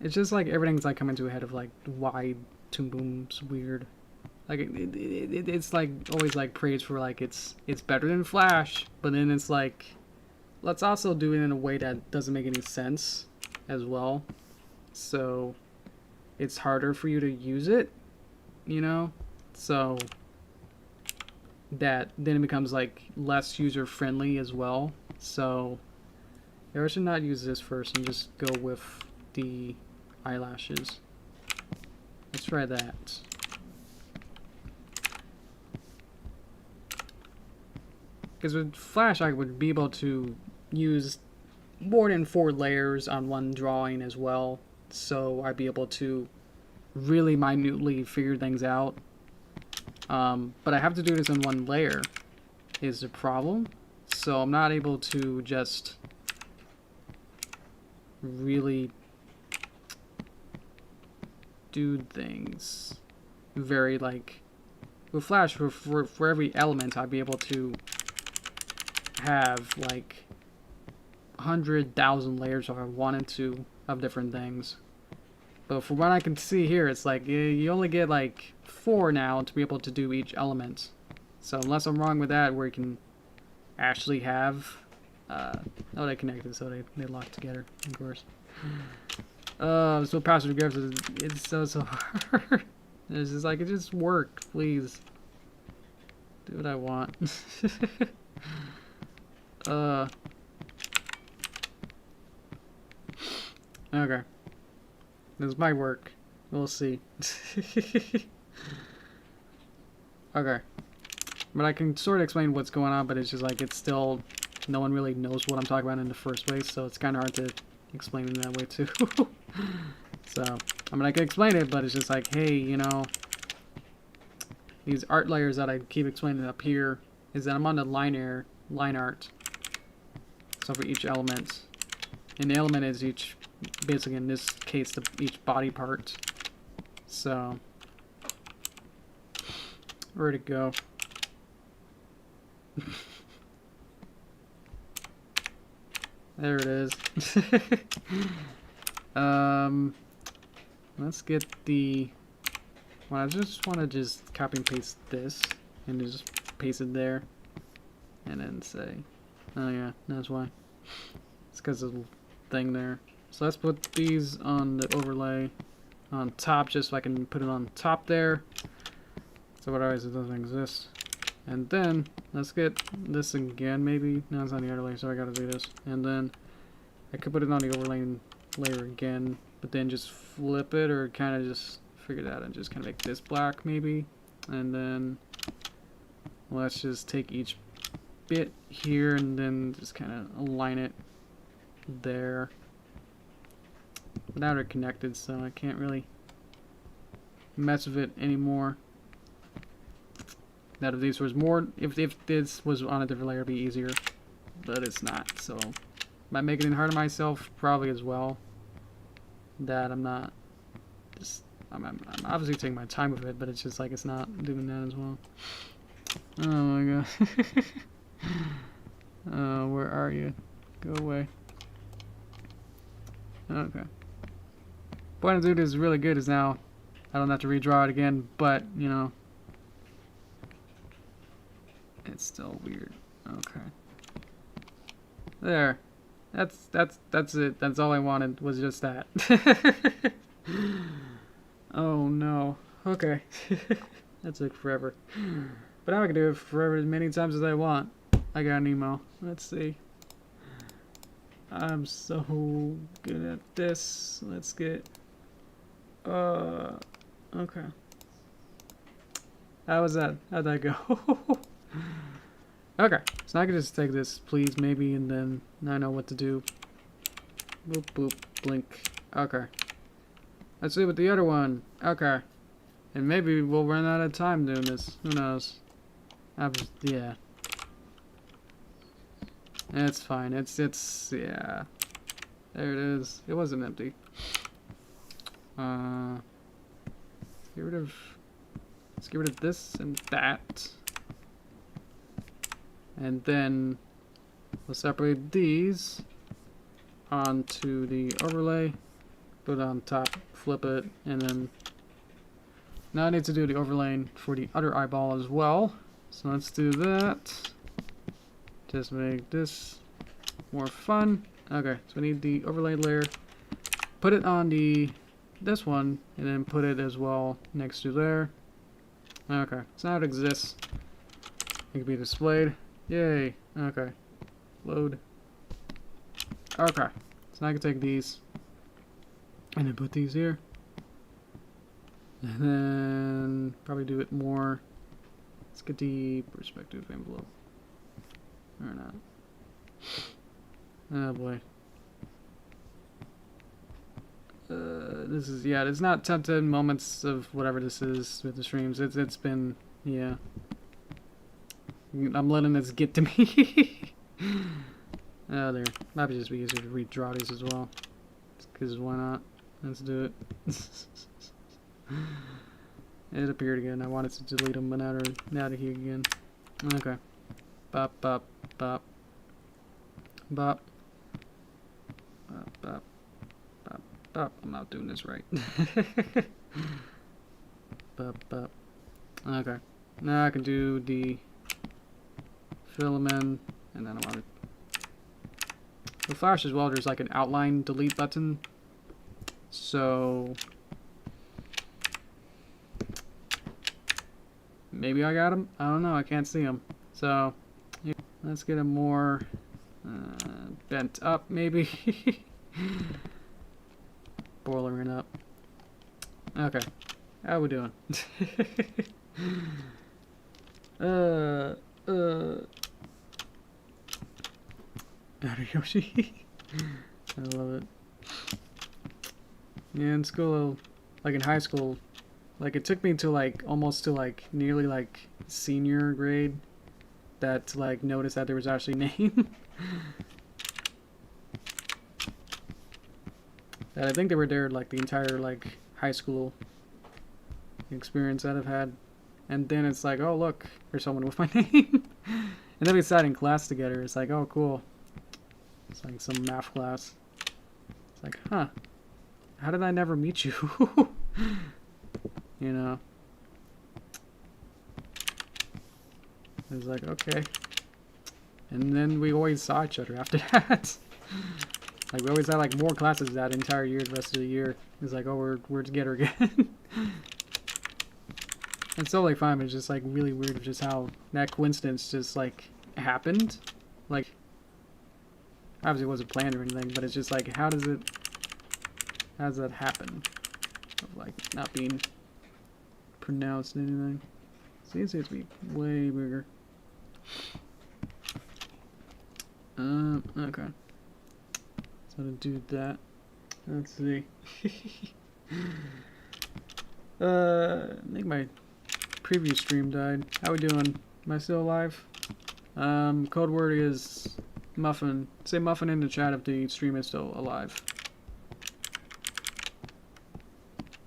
it's just like everything's like coming to a head of like why Toon Boom's weird. Like it's like always like praised for like it's better than Flash, but then it's like let's also do it in a way that doesn't make any sense as well. So it's harder for you to use it, you know? So that then it becomes like less user friendly as well. So I should not use this first and just go with the eyelashes. Let's try that. Because with Flash, I would be able to use more than 4 layers on one drawing as well. So I'd be able to really minutely figure things out. But I have to do this in 1 layer is the problem. So I'm not able to just really do things very like with Flash for every element I'd be able to have like 100,000 layers if I wanted to of different things, but from what I can see here it's like you only get like 4 now to be able to do each element. So unless I'm wrong with that, where you can actually have oh, they connected, so they lock together, of course. So passive aggressive, it's so hard. It's just like, it just worked, please. Do what I want. Okay. This might work. We'll see. Okay. But I can sort of explain what's going on, but it's just like, it's still, no one really knows what I'm talking about in the first place, so it's kind of hard to explain it that way too. So, I mean, I can explain it, but it's just like, hey, you know, these art layers that I keep explaining up here is that I'm on the line art. So for each element, and the element is each, basically in this case, each body part. So, where'd it go? There it is. Let's get the, well, I just want to just copy and paste this and just paste it there and then say, oh yeah, that's why. It's because of the thing there. So let's put these on the overlay on top, just so I can put it on top there. So otherwise it doesn't exist. And then let's get this again, maybe. No, it's on the overlay, so I gotta do this. And then I could put it on the overlay layer again, but then just flip it, or kind of just figure that out and just kind of make this black maybe. And then let's just take each bit here and then just kind of align it there. But now they're connected, so I can't really mess with it anymore. Now if these was more, if this was on a different layer, it'd be easier, but it's not. So am I making it hard on myself? Probably as well. That I'm not. Just I'm obviously taking my time with it, but it's just like it's not doing that as well. Oh my god. Where are you? Go away. Okay. Point of dude is really good is now I don't have to redraw it again, but you know, it's still weird. Okay. There. That's it. That's all I wanted was just that. Oh no. Okay. That took forever. But now I can do it forever as many times as I want. I got an email. Let's see. I'm so good at this. Let's get okay. How was that? How'd that go? Okay, so I can just take this, please, maybe, and then I know what to do. Boop, boop, blink. Okay. Let's see with the other one. Okay. And maybe we'll run out of time doing this. Who knows? Yeah. It's fine. It's, yeah. There it is. It wasn't empty. Let's get rid of this and that. And then we'll separate these onto the overlay, put it on top, flip it, and then now I need to do the overlaying for the other eyeball as well. So let's do that. Just make this more fun. Okay, so we need the overlay layer. Put it on this one, and then put it as well next to there. Okay, so now it exists. It can be displayed. Yay. Okay. Load. Okay. So now I can take these and then put these here. And then probably do it more. Let's get the perspective envelope. Or not. Oh boy. This is, yeah, it's not 10 moments of whatever this is with the streams. It's been, yeah. I'm letting this get to me. Oh, there. Might just be easier to redraw these as well. Because why not? Let's do it. It appeared again. I wanted to delete them, but now they're here again. Okay. Bop, bop, bop. Bop. Bop, bop. Bop, bop. I'm not doing this right. Bop, bop. Okay. Now I can do the filament, and then I want to. The Flash as well, there's like an outline delete button. So maybe I got him. I don't know. I can't see him. So yeah, let's get him more bent up, maybe. Boiling up. Okay. How we doing? Yoshi. I love it. Yeah, in school, like in high school, like it took me to like almost to like nearly like senior grade that to like notice that there was actually a name. That I think they were there like the entire like high school experience that I've had. And then it's like, oh look, there's someone with my name. And then we sat in class together. It's like, oh cool. It's like some math class. It's like, huh, how did I never meet you? You know. It was like, okay. And then we always saw each other after that. Like, we always had, like, more classes that entire year, the rest of the year. It's like, oh, we're together again. It's totally fine, but it's just, like, really weird just how that coincidence just, like, happened. Like, obviously it wasn't planned or anything, but it's just, like, how does that happen? Of, like, not being pronounced anything. See, it seems to be way bigger. Okay. So to do that, let's see. I think my preview stream died. How we doing? Am I still alive? Code word is muffin. Say muffin in the chat if the stream is still alive.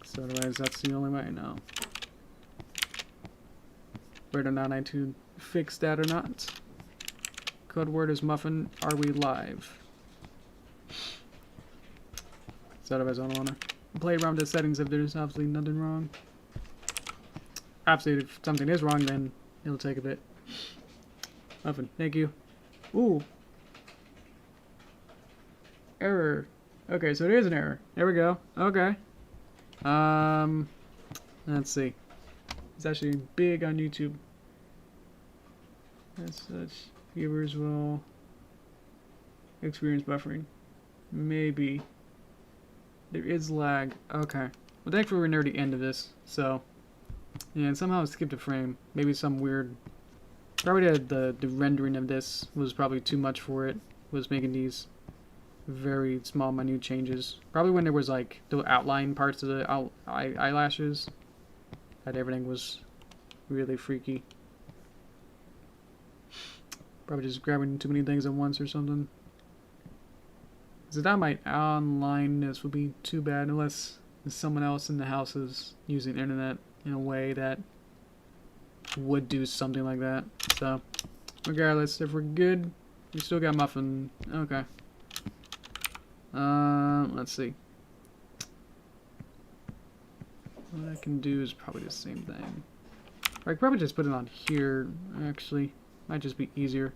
So otherwise, that's the only way I know. Whether or not I to fix that or not. Code word is muffin. Are we live? So otherwise, I don't want to play around with the settings if there's absolutely nothing wrong. Absolutely, if something is wrong, then it'll take a bit. Muffin, thank you. Ooh. Error. Okay, so it is an error. There we go. Okay. Let's see. It's actually big on YouTube. As such, viewers will experience buffering. Maybe. There is lag. Okay. Well, thankfully we're near the end of this, so yeah, and somehow I skipped a frame. Maybe some weird. Probably the rendering of this was probably too much for it. Was making these very small, minute changes. Probably when there was like the outline parts of the eyelashes, that everything was really freaky. Probably just grabbing too many things at once or something. So that might onlineness would be too bad unless someone else in the house is using the internet in a way that would do something like that. So regardless, if we're good, we still got muffin. Okay. Let's see. What I can do is probably the same thing. Or I could probably just put it on here, actually. Might just be easier.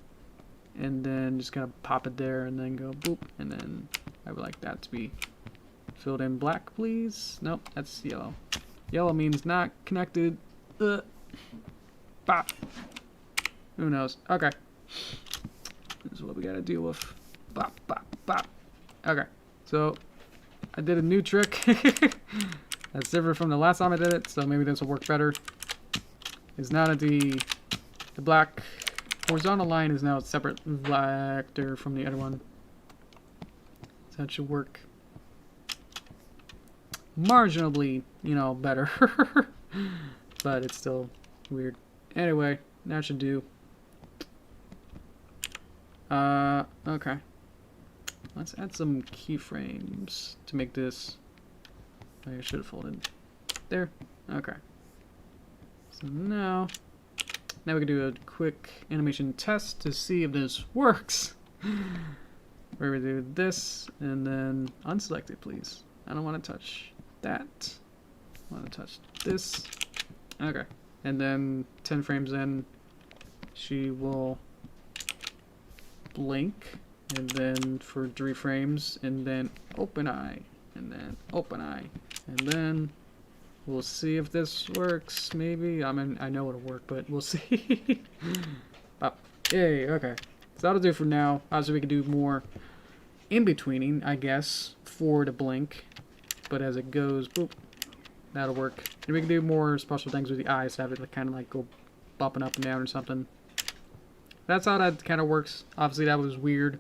And then just kind of pop it there and then go boop. And then I would like that to be filled in black, please. Nope, that's yellow. Yellow means not connected. Bop. Who knows? Okay. This is what we gotta deal with. Bop, bop, bop. Okay. So, I did a new trick. That's different from the last time I did it, so maybe this will work better. It's now that the black horizontal line is now a separate vector from the other one. So that should work marginally, you know, better. But it's still weird. Anyway, that should do. Okay. Let's add some keyframes to make this. I should have folded there. Okay. So now we can do a quick animation test to see if this works. Where we do this and then unselect it, please. I don't want to touch that. I want to touch this. Okay. And then 10 frames in, she will blink. And then for 3 frames, and then open eye. And then open eye. And then we'll see if this works, maybe. I mean, I know it'll work, but we'll see. Oh, yay, okay. So that'll do for now. Obviously, we can do more in-betweening, I guess, for the blink. But as it goes, boop, that'll work. And we can do more special things with the eyes to have it like, kind of like go bumping up and down or something. That's how that kind of works. Obviously, that was weird.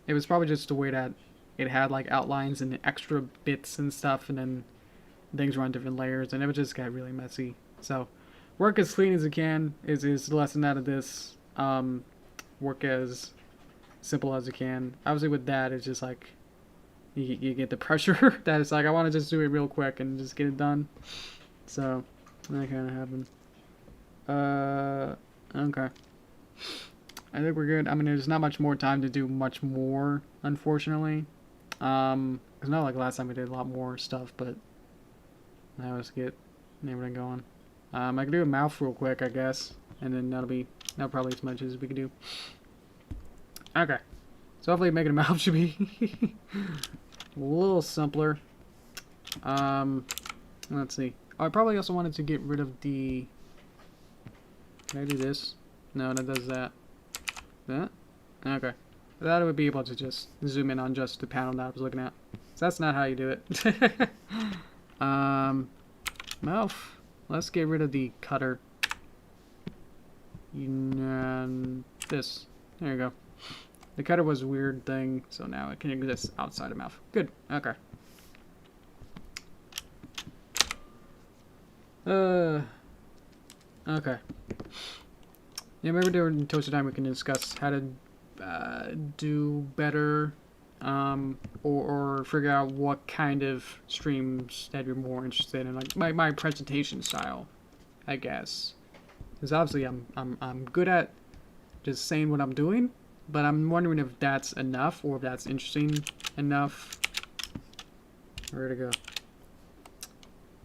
It was probably just the way that it had like outlines and extra bits and stuff, and then things were on different layers, and it just got really messy. So work as clean as you can is the lesson out of this. Work as simple as you can. Obviously with that, it's just like you get the pressure that it's like I want to just do it real quick and just get it done. So that kind of happened. Okay. I think we're good. I mean, there's not much more time to do much more, unfortunately. Because not like last time we did a lot more stuff, but now let's get everything going. I can do a mouth real quick, I guess, and then that'll probably as much as we can do. Okay, So hopefully making a mouth should be a little simpler. Let's see. Oh, I probably also wanted to get rid of the... Can I do this? No, that does that. That? Okay. That would be able to just zoom in on just the panel that I was looking at. So that's not how you do it. Mouth. Let's get rid of the cutter. And this. There you go. The cutter was a weird thing, so now it can exist outside of mouth. Good. Okay. Okay. Yeah, maybe during Toast time we can discuss how to do better, or figure out what kind of streams that you're more interested in, like my presentation style, I guess. Because obviously I'm good at just saying what I'm doing, but I'm wondering if that's enough or if that's interesting enough. Where to go?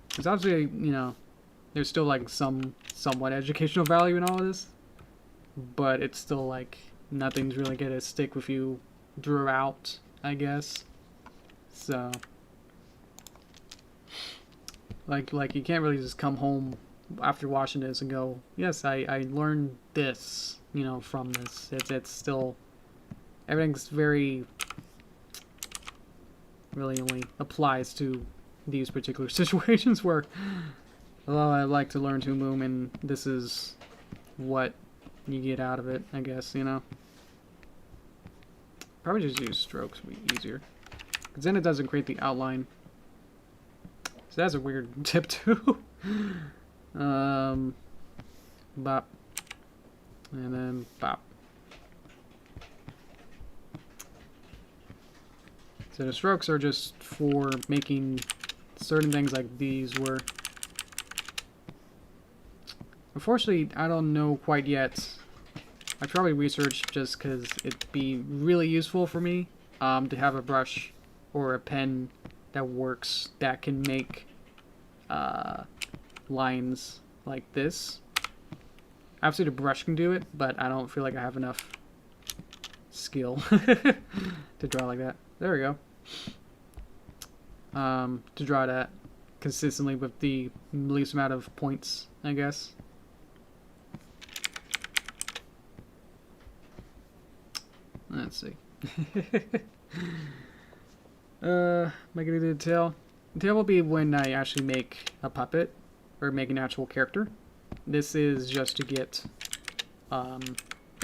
Because obviously, you know, there's still like somewhat educational value in all of this, but it's still like nothing's really gonna stick with you throughout, I guess. So like you can't really just come home after watching this and go, yes, I learned this, you know, from this. It's still, everything's very, really only applies to these particular situations where, although I like to learn to Moom, and this is what you get out of it, I guess, you know. Probably just use strokes would be easier, because then it doesn't create the outline. So that's a weird tip too. Bop, and then bop. So the strokes are just for making certain things like these where, unfortunately, I don't know quite yet. I probably researched just because it'd be really useful for me to have a brush or a pen that works, that can make lines like this. Obviously the brush can do it, but I don't feel like I have enough skill to draw like that. There we go. To draw that consistently with the least amount of points, I guess. Let's see. Making it a tail. The tail will be when I actually make a puppet or make an actual character. This is just to get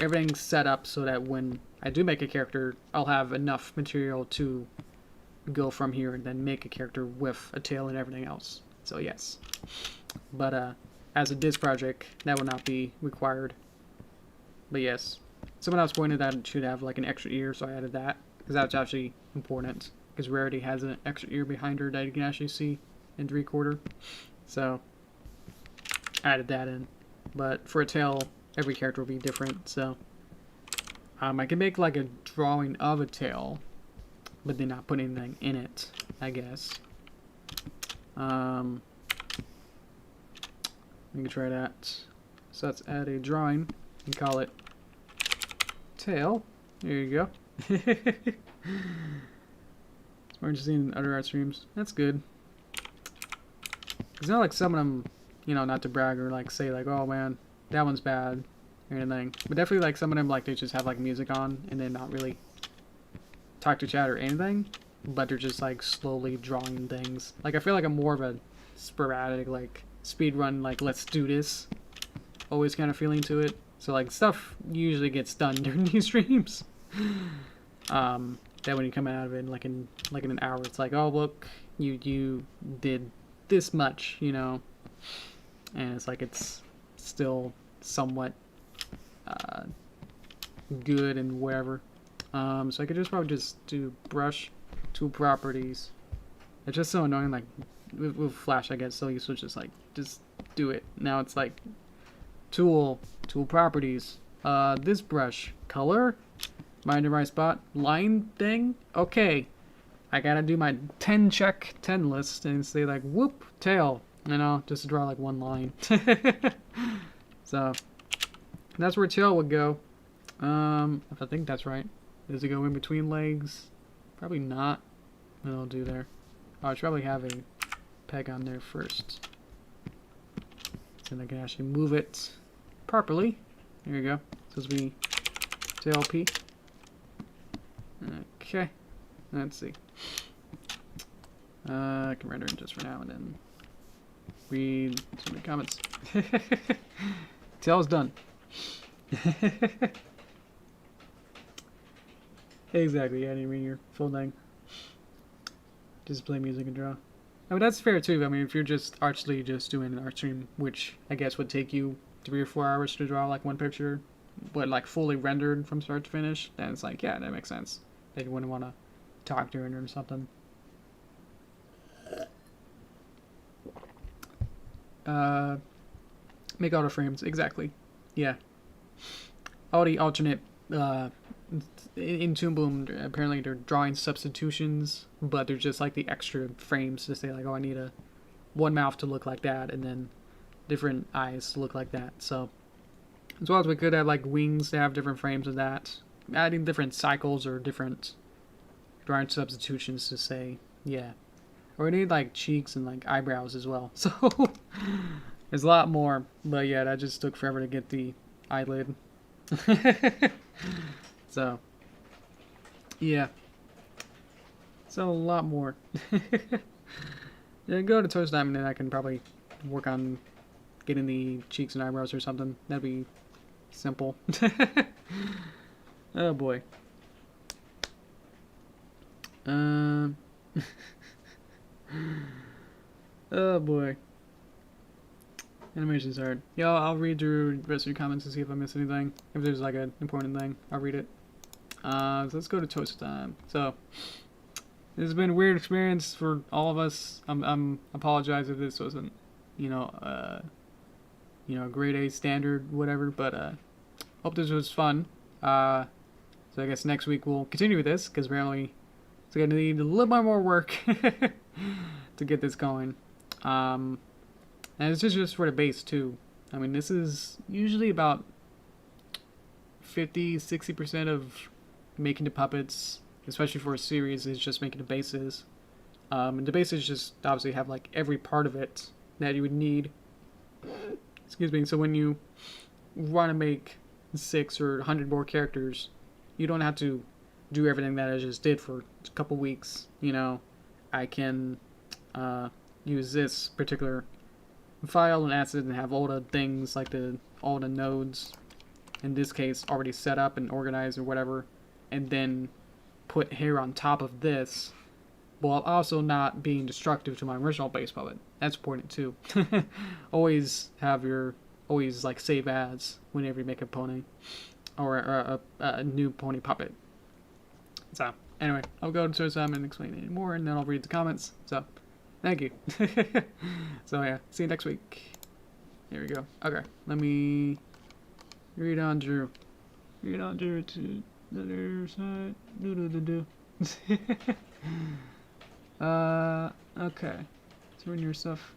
everything set up so that when I do make a character, I'll have enough material to go from here and then make a character with a tail and everything else. So yes. But as a diss project, that will not be required. But yes. Someone else pointed that it should have like an extra ear, so I added that. Because that's actually important. Because Rarity has an extra ear behind her that you can actually see in 3/4. So I added that in. But for a tail, every character will be different, so I can make like a drawing of a tail, but then not put anything in it, I guess. We can try that. So let's add a drawing and call it tail. There you go. It's more interesting than other art streams. That's good. It's not like some of them, you know, not to brag or like say like, oh man, that one's bad or anything. But definitely like some of them, like they just have like music on and then not really talk to chat or anything. But they're just like slowly drawing things. Like I feel like I'm more of a sporadic like speed run, like let's do this always kind of feeling to it. So like stuff usually gets done during these streams. That when you come out of it in an hour, it's like, oh look, you did this much, you know, and it's like it's still somewhat good and whatever. So I could just probably just do brush tool properties. It's just so annoying, like with Flash I get so used to just like just do it. Now it's like tool properties, this brush color, am I in the right spot, line thing, okay, I gotta do my 10 check 10 list and say like whoop tail, you know, just to draw like one line. So that's where tail would go, if I think that's right. Does it go in between legs? Probably not. What I'll do there. I should probably have a peg on there first. So then I can actually move it properly. There you go. Supposed to be TLP. Okay. Let's see. I can render it just for now and then read some of the comments. Tail's done. Exactly, yeah, I didn't read your full thing. Just play music and draw. I mean, that's fair too. I mean, if you're just actually just doing an art stream, which I guess would take you 3 or 4 hours to draw like one picture, but like fully rendered from start to finish, then it's like, yeah, that makes sense. That you wouldn't want to talk during it or something. Make auto frames, exactly. Yeah. All the alternate in Toon Boom, apparently they're drawing substitutions, but they're just like the extra frames to say like, oh, I need one mouth to look like that, and then different eyes to look like that. So as well as we could have like wings to have different frames of that, adding different cycles or different drawing substitutions to say, yeah. Or we need like cheeks and like eyebrows as well. So there's a lot more, but yeah, that just took forever to get the eyelid. So yeah, so a lot more. Yeah, go to Toast Time and then I can probably work on getting the cheeks and eyebrows or something. That'd be simple. Oh boy. Oh boy. Animation's hard. Yeah, I'll read through the rest of your comments to see if I miss anything. If there's like an important thing, I'll read it. So let's go to Toast Time. So this has been a weird experience for all of us. I'm apologize if this wasn't, a grade A standard, whatever. But hope this was fun. So I guess next week we'll continue with this because apparently it's gonna need a little bit more work to get this going. And this is just for the base too. I mean, this is usually about 50-60% of making the puppets, especially for a series, is just making the bases. And the bases just obviously have like every part of it that you would need. Excuse me. So when you want to make 6 or 100 more characters, you don't have to do everything that I just did for a couple weeks. I can use this particular file and asset and have all the things like all the nodes, in this case, already set up and organized or whatever, and then put hair on top of this, while also not being destructive to my original base puppet. That's important too. Always like save as whenever you make a pony or a new pony puppet. So anyway, I'll go to Sam and explain it more, and then I'll read the comments. So thank you. So yeah, see you next week. Here we go. Okay, let me read on Drew. Read on Drew to the other side. Okay. Turn your stuff.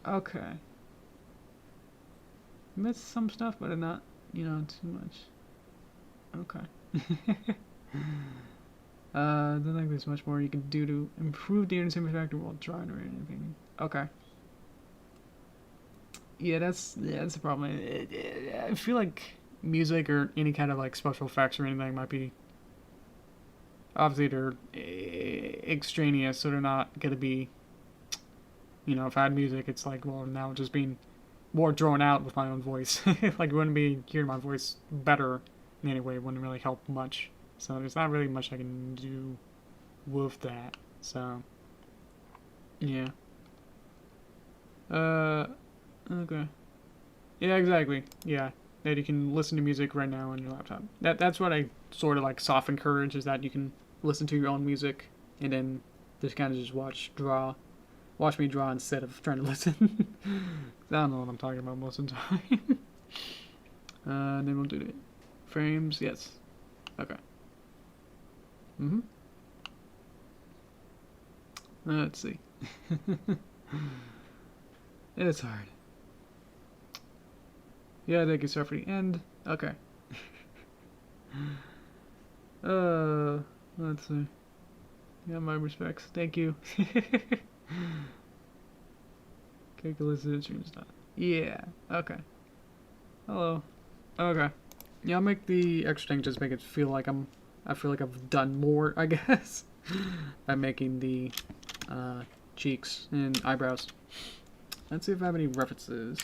Okay. Missed some stuff, but not, too much. Okay. I don't think there's much more you can do to improve the entertainment factor while drawing or anything. Okay. Yeah, that's the problem. I feel like music or any kind of like special effects or anything might be, obviously they're extraneous, so they're not gonna be, if I had music, it's like, well, now just being more drawn out with my own voice. Like, you wouldn't be hearing my voice better in any way. It wouldn't really help much. So there's not really much I can do with that. So yeah. Okay. Yeah, exactly. Yeah. That you can listen to music right now on your laptop. That's what I sort of like soft encourage, is that you can listen to your own music and then just kind of just watch me draw instead of trying to listen. I don't know what I'm talking about most of the time. And then we'll do the frames. Yes. Okay. Let's see. It's hard. Yeah, thank you, sir, for the end. Okay. Let's see. Yeah, my respects. Thank you. Calculus streams not. Yeah. Okay. Hello. Okay. Yeah, I'll make the extra thing just make it feel like I feel like I've done more, I guess, by making the cheeks and eyebrows. Let's see if I have any references,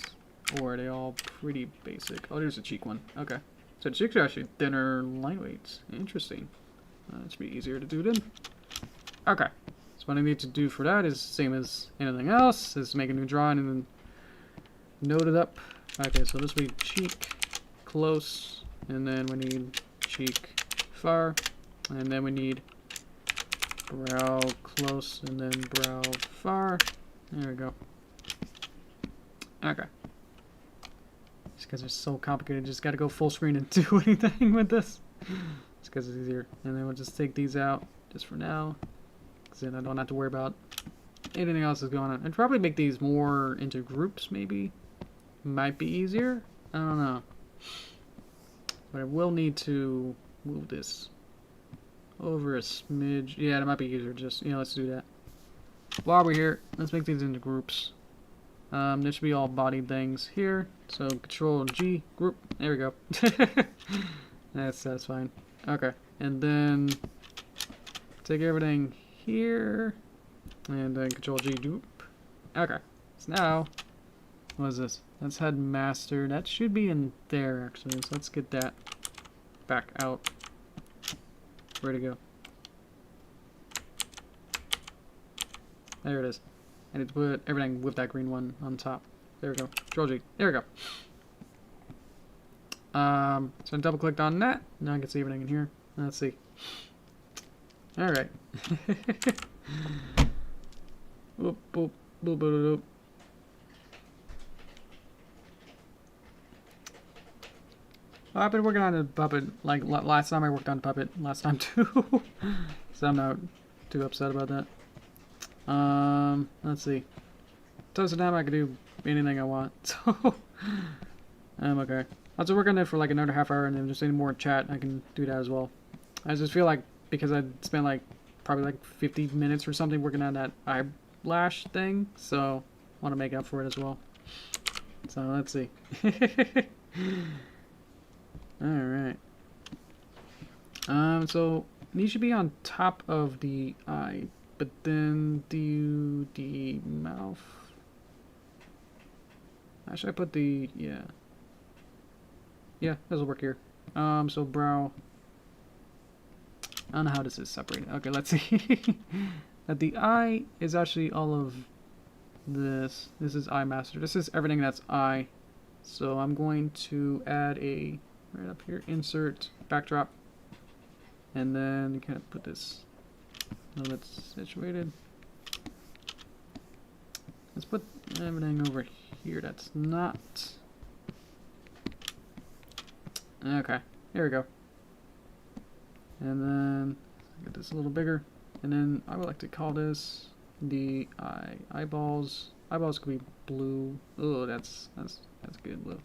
or are they all pretty basic? Oh, there's a cheek one. Okay. So the cheeks are actually thinner line weights. Interesting. That should be easier to do then. Okay. So what I need to do for that is the same as anything else, is make a new drawing and then note it up. Okay, so this will be cheek, close, and then we need cheek, far, and then we need brow, close, and then brow, far. There we go. Okay. Just because it's so complicated, just gotta go full screen and do anything with this. Just because it's easier. And then we'll just take these out just for now. Because then I don't have to worry about anything else that's going on. And probably make these more into groups, maybe. Might be easier. I don't know. But I will need to move this over a smidge. Yeah, that might be easier. Just, yeah, let's do that. While we're here, let's make these into groups. There should be all body things here. So Control G, group. There we go. That's satisfying. Okay, and then take everything here, and then Control G, group. Okay, so now, what is this? That's headmaster. That should be in there actually. So let's get that back out. Where'd it go? There it is. I need to put everything with that green one on top. There we go. Control G. There we go. So I double clicked on that. Now I can see everything in here. Let's see. Alright. Boop, boop, boop, boop, boop. Well, I've been working on a puppet, like last time I worked on puppet, last time too. So I'm not too upset about that. Let's see. So now I can do anything I want. So I'm okay. I'll just work on it for like another half hour, and then just any more chat, I can do that as well. I just feel like because I spent like probably like 50 minutes or something working on that eyelash thing, so I want to make up for it as well. So let's see. Alright. So these should be on top of the eye, but then do the mouth. Actually, I put the, yeah. Yeah, this will work here. So brow. I don't know how this is separated. Okay, let's see. That the eye is actually all of this. This is eye master. This is everything that's eye. So I'm going to add a, right up here, insert, backdrop. And then you kind of put this, that's situated. Let's put everything over here that's not. Okay, here we go. And then get this a little bigger. And then I would like to call this the eyeballs. Eyeballs could be blue. Oh, that's good blue.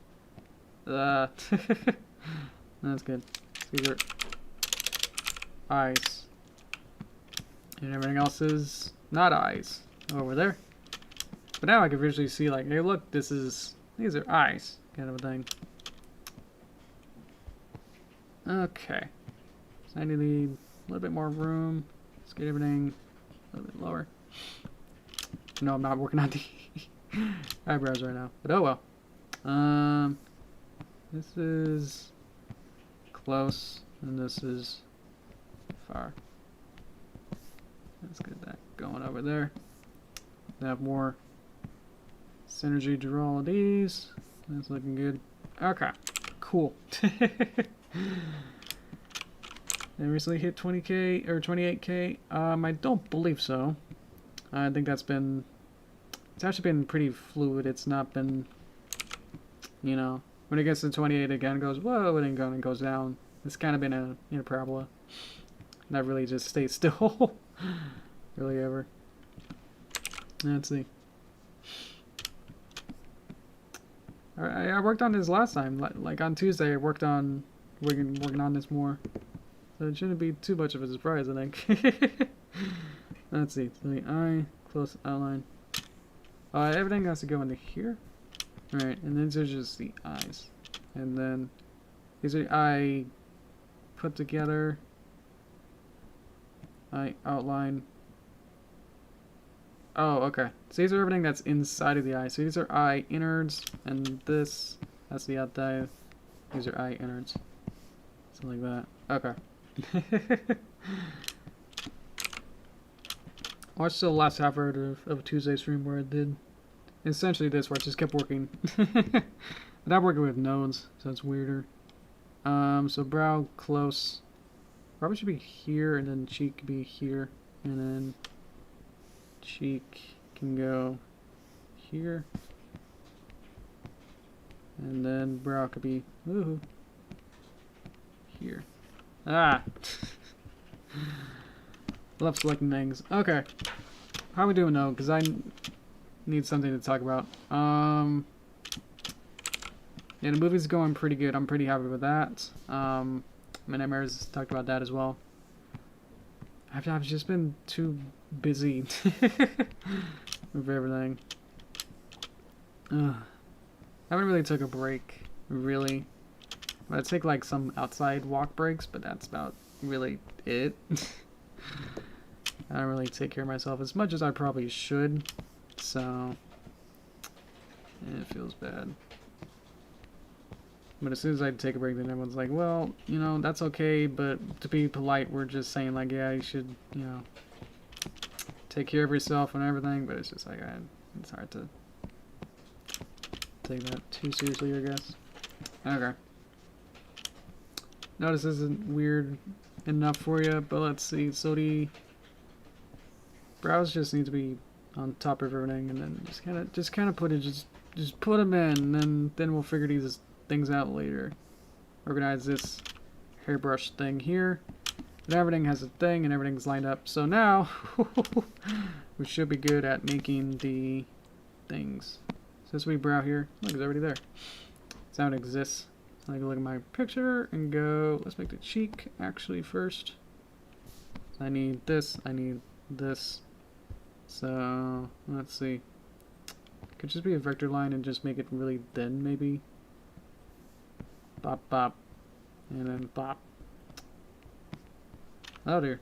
That's good. These are eyes. And everything else is not eyes over there. But now I can visually see, like, hey, look, these are eyes, kind of a thing. Okay. So I need a little bit more room. Let's get everything a little bit lower. No, I'm not working on the eyebrows right now, but oh well. This is close, and this is far. Let's get that going over there. Have more synergy to all of these. That's looking good. Okay, cool. They recently hit 20k or 28k. I don't believe so. I think it's actually been pretty fluid. It's not been, you know, when it gets to 28 again, it goes whoa, and then goes down. It's kind of been a parabola. Not really just stays still, really ever. Let's see. I worked on this last time. Like on Tuesday, I worked on working on this more. So it shouldn't be too much of a surprise, I think. Let's see. So the eye, close outline. Everything has to go into here. Alright, and then there's just the eyes. And then these are eye put together. Eye outline. Oh, okay. So these are everything that's inside of the eye. So these are eye innards, and that's the outside. These are eye innards. Something like that. Okay. Watched the last half hour of a Tuesday stream where I did essentially this, where I just kept working. Without working with nodes, so it's weirder. So brow close. Probably should be here, and then cheek could be here, and then cheek can go here, and then brow could be here. Ah! Love selecting things. Okay. How are we doing though? Because I need something to talk about. Yeah, the movie's going pretty good. I'm pretty happy with that. My Nightmares talked about that as well. I've just been too busy with everything. I haven't really took a break, really. But I take like some outside walk breaks, but that's about really it. I don't really take care of myself as much as I probably should, so it feels bad. But as soon as I take a break, then everyone's like, well, you know, that's okay, but to be polite, we're just saying like, yeah, you should, you know, take care of yourself and everything, but it's just like, it's hard to take that too seriously, I guess. Okay. No, this isn't weird enough for you, but let's see. So the brows just need to be on top of everything, and then just kind of put it, just put them in, and then we'll figure these things out later. Organize this hairbrush thing here, and everything has a thing, and everything's lined up. So now we should be good at making the things. Since we brow here, look, it's already there. Sound exists. So I can look at my picture and go, let's make the cheek actually first. So I need this, I need this. So let's see. Could just be a vector line and just make it really thin, maybe. Bop, bop. And then bop. Oh dear.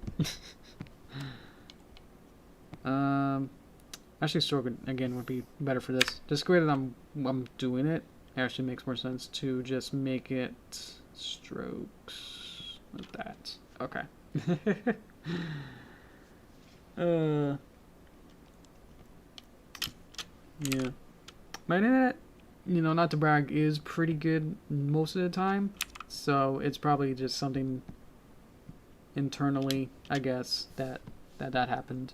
Actually, stroke again would be better for this. Just the way that I'm doing it, actually makes more sense to just make it strokes like that. Okay. Yeah. My internet, you know, not to brag, is pretty good most of the time. So it's probably just something internally, I guess, that happened.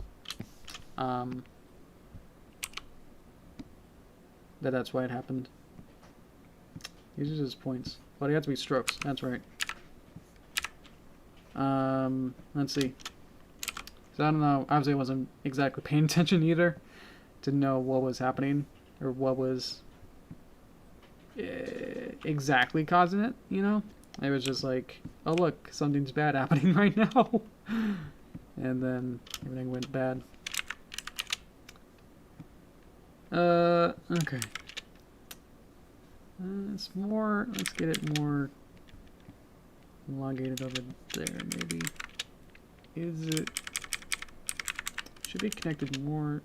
That's why it happened. These are just points. Well, they have to be strokes. That's right. Let's see. So I don't know. Obviously, I wasn't exactly paying attention either. Didn't know what was happening or what was exactly causing it. You know, it was just like, oh look, something's bad happening right now, and then everything went bad. Okay. It's more, let's get it more elongated over there, maybe. Is it, should be connected more,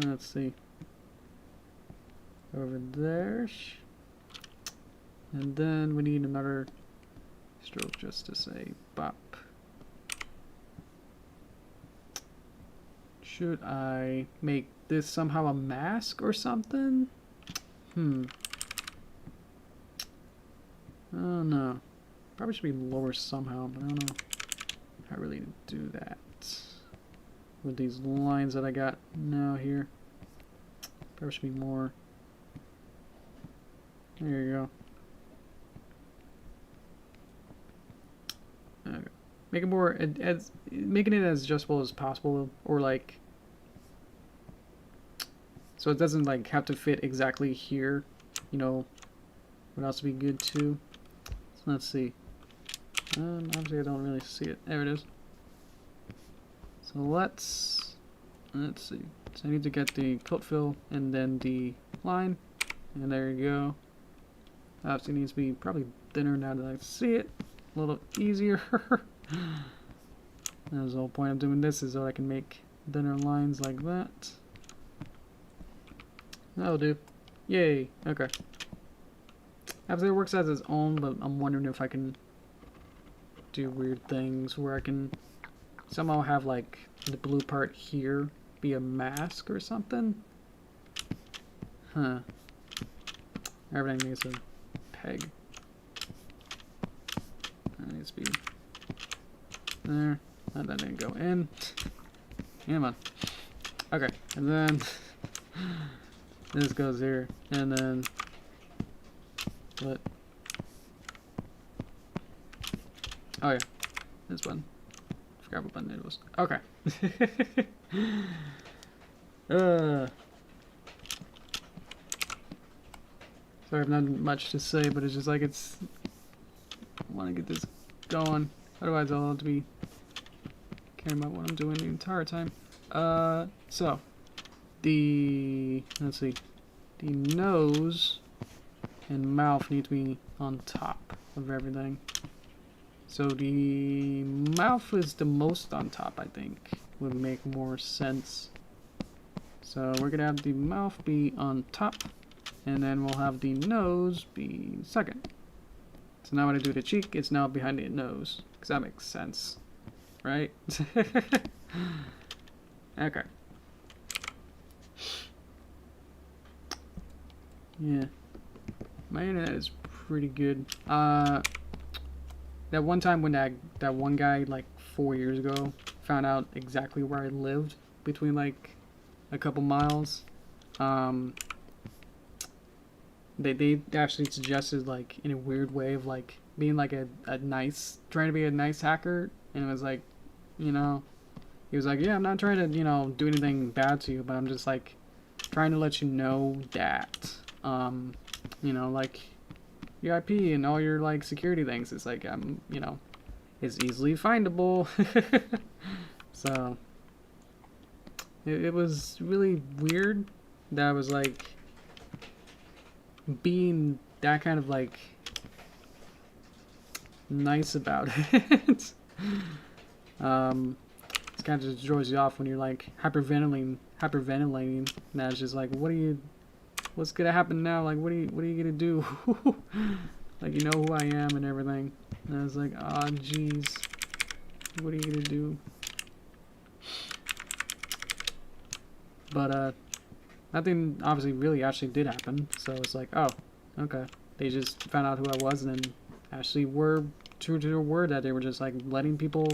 let's see, over there. And then we need another stroke just to say bop. Should I make this somehow a mask or something? I don't know. Probably should be lower somehow, but I don't know how really to do that. With these lines that I got now here. Probably should be more. There you go. Okay. Make it more, making it as adjustable as possible, or like, so it doesn't like have to fit exactly here, you know, would also be good too. So let's see. Obviously I don't really see it. There it is. So let's see. So I need to get the coat fill and then the line. And there you go. Obviously it needs to be probably thinner now that I see it. A little easier. That's the whole point of doing this, is so I can make thinner lines like that. That'll do. Yay. Okay. Obviously it works as its own, but I'm wondering if I can do weird things where I can somehow have like the blue part here be a mask or something. Huh. Everything needs a peg. That needs to be there. That didn't go in. Come on. Okay, and then this goes here, and then what? Oh yeah, this button. Forgot what button it was. Okay. Sorry, I've not much to say, but it's just like I want to get this going. Otherwise, I'll have to be caring about what I'm doing the entire time. So let's see, the nose and mouth need to be on top of everything. So the mouth is the most on top, I think. Would make more sense. So we're gonna have the mouth be on top, and then we'll have the nose be second. So now when I do the cheek, it's now behind the nose, because that makes sense, right? Okay. Yeah, my internet is pretty good. That one time when that one guy like 4 years ago found out exactly where I lived between like a couple miles, they actually suggested like in a weird way of like being like trying to be a nice hacker, and it was like, you know, he was like, yeah, I'm not trying to, you know, do anything bad to you, but I'm just like trying to let you know that, you know, like your IP and all your like security things, it's like, you know, it's easily findable. So it was really weird that I was like being that kind of like nice about it. It kind of just throws you off when you're like hyperventilating. And that's just like, what's gonna happen now? Like, what are you gonna do? Like, you know who I am and everything. And I was like, oh jeez, what are you gonna do? But nothing obviously really actually did happen. So it's like, oh, okay. They just found out who I was and then actually were true to their word that they were just like letting people.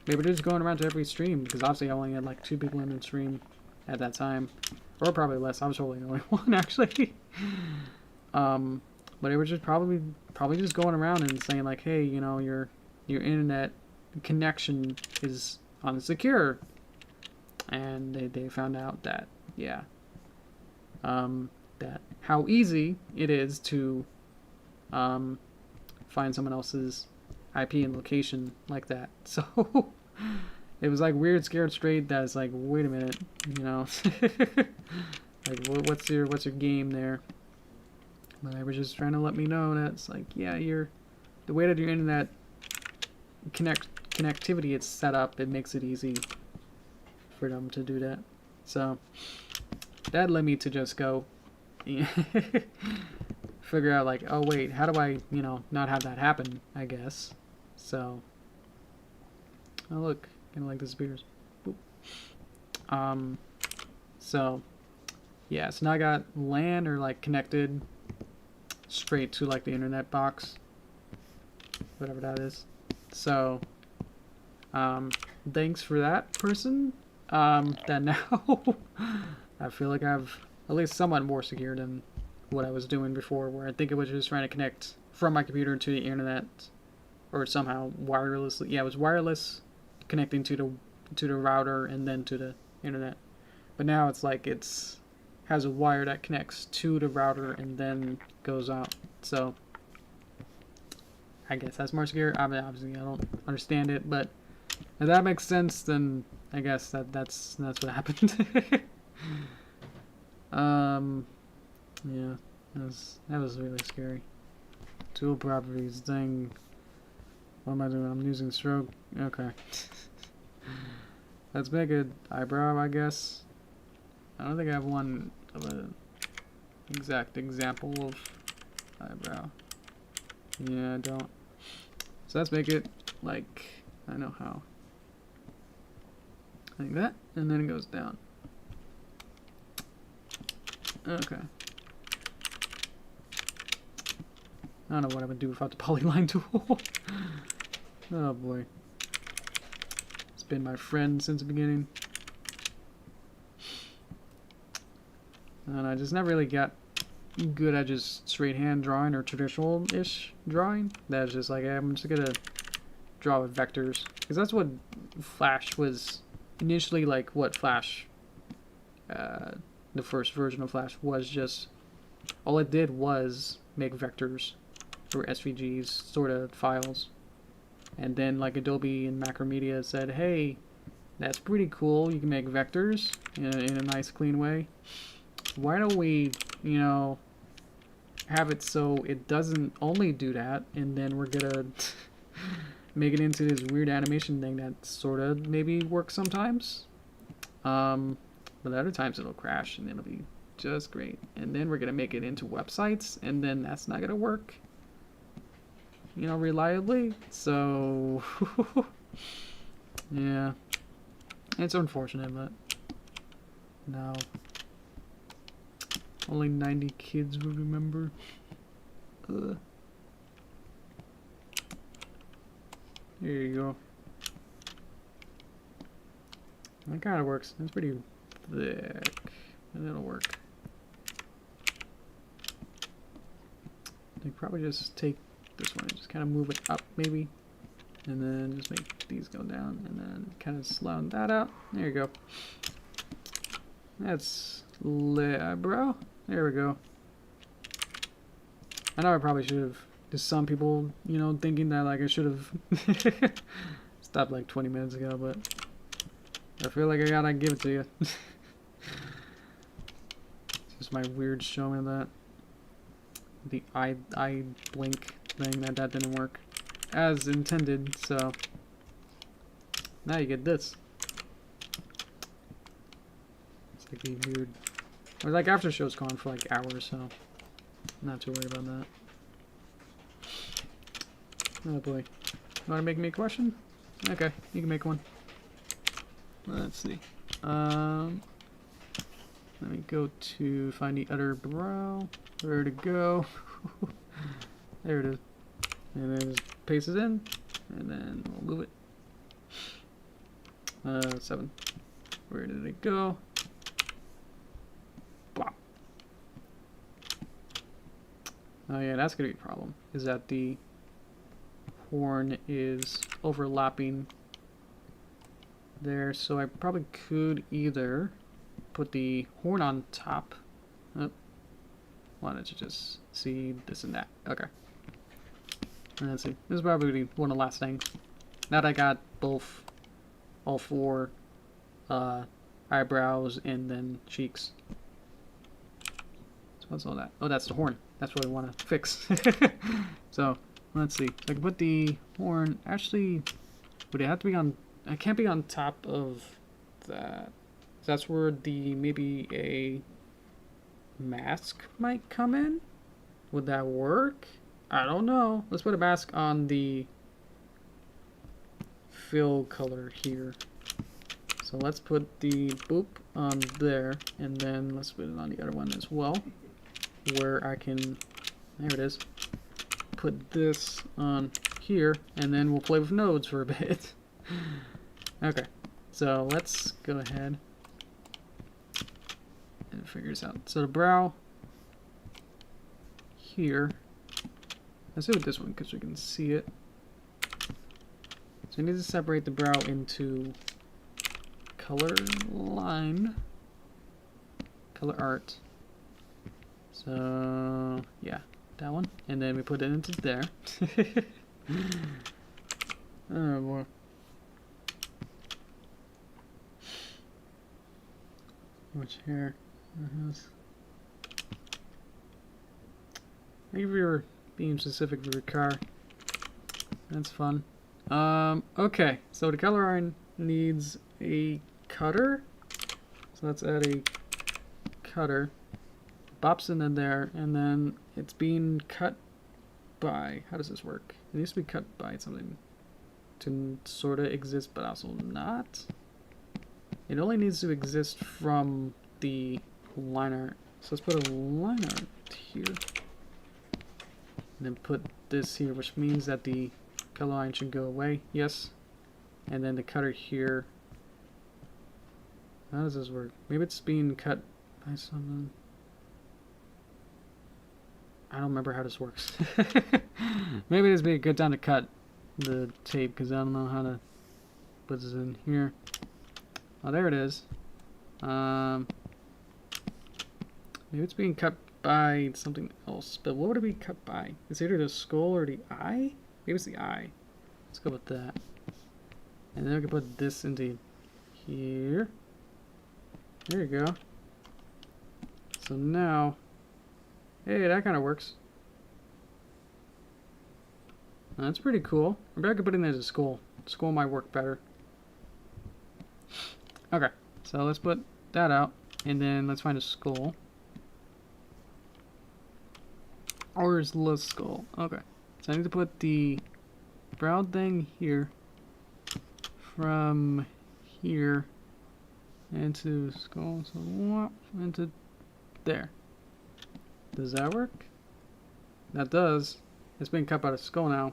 They were just going around to every stream, because obviously I only had like 2 people in the stream at that time, or probably less. I was probably the only one actually. But they were just probably just going around and saying like, hey, you know, your internet connection is unsecure, and they found out that, yeah, that how easy it is to find someone else's IP and location like that. So it was like weird, scared straight. That's like, wait a minute, you know, like what's your game there? But they were just trying to let me know that it's like, yeah, the way that your internet connectivity is set up, it makes it easy for them to do that. So that led me to just go figure out like, oh wait, how do I, you know, not have that happen, I guess. So, oh look, kind of like disappears. Boop. So yeah, so now I got LAN, or like connected straight to like the internet box, whatever that is. So thanks for that person. That now I feel like I've at least somewhat more secure than what I was doing before, where I think it was just trying to connect from my computer to the internet, or somehow wirelessly. Yeah, it was wireless connecting to the router and then to the internet. But now it's like has a wire that connects to the router and then goes out. So I guess that's more secure. I mean, obviously, I don't understand it, but if that makes sense, then I guess that's what happened. Yeah, that was really scary. Tool properties, dang. What am I doing? I'm using stroke. Okay. Let's make an eyebrow, I guess. I don't think I have one of an exact example of eyebrow. Yeah, I don't. So let's make it like, I know how. Like that, and then it goes down. Okay. I don't know what I would do without the polyline tool. Oh boy. It's been my friend since the beginning. And I just never really got good at just straight hand drawing or traditional-ish drawing. That's just like, I'm just gonna draw with vectors. Because that's what Flash was initially like, what Flash, the first version of Flash was just, all it did was make vectors or SVGs sort of files. And then like Adobe and Macromedia said, hey, that's pretty cool, you can make vectors in a nice clean way. Why don't we, you know, have it so it doesn't only do that, and then we're gonna make it into this weird animation thing that sort of maybe works sometimes. But other times it'll crash and it'll be just great. And then we're gonna make it into websites, and then that's not gonna work, you know, reliably. So yeah, it's unfortunate, but no. Only 90 kids will remember. There you go. That kind of works. It's pretty thick, and it'll work. I probably just take this one and just kind of move it up, maybe, and then just make these go down, and then kind of slow that out. There you go. That's eyebrow. There we go. I know I probably should have. There's some people, you know, thinking that like I should have stopped like 20 minutes ago, but I feel like I gotta give it to you. It's just my weird showing of that. The eye blink thing that didn't work as intended, so now you get this. It's like the weird. Or like after show's gone for like hours, so I'm not too worried about that. Oh boy. You wanna make me a question? Okay, you can make one. Let's see. Let me go to find the other brow. Where to go? There it is. And then just paste it in, and then we'll move it. 7. Where did it go? Blah. Oh yeah, that's gonna be a problem. Is that the horn is overlapping there, so I probably could either put the horn on top. Oh, why don't you just see this and that? Okay. And let's see. This is probably one of the last things. Now that I got both, all 4 eyebrows and then cheeks. So what's all that? Oh, that's the horn. That's what I want to fix. So let's see. I can put the horn. Actually, would it have to be on? It can't be on top of that. That's where the maybe a mask might come in. Would that work? I don't know. Let's put a mask on the fill color here. So let's put the boop on there, and then let's put it on the other one as well, where I can, there it is, put this on here, and then we'll play with nodes for a bit. Okay, so let's go ahead and figure this out. So the brow here, let's do it with this one because we can see it. So we need to separate the brow into color line, color art. So yeah, that one, and then we put it into there. Oh boy. Much hair. Thank you for being specific for your car. That's fun. Okay, so the color iron needs a cutter. So let's add a cutter. Bops in there, and then it's being cut by, how does this work? It needs to be cut by something to sort of exist, but also not. It only needs to exist from the line art. So let's put a line art here. And then put this here, which means that the color line should go away. Yes. And then the cutter here. How does this work? Maybe it's being cut by something. I don't remember how this works. Maybe this would be a good time to cut the tape because I don't know how to put this in here. Oh, there it is. Maybe it's being cut by something else. But what would it be cut by? It's either the skull or the eye? Maybe it's the eye. Let's go with that. And then we can put this into here. There you go. So now, hey, that kind of works. That's pretty cool. Maybe I could put in there as a skull. Skull might work better. Okay, so let's put that out, and then let's find a skull. Or is the skull? Okay, so I need to put the brown thing here from here into skull, so into there. Does that work? That does. It's being cut by the skull now.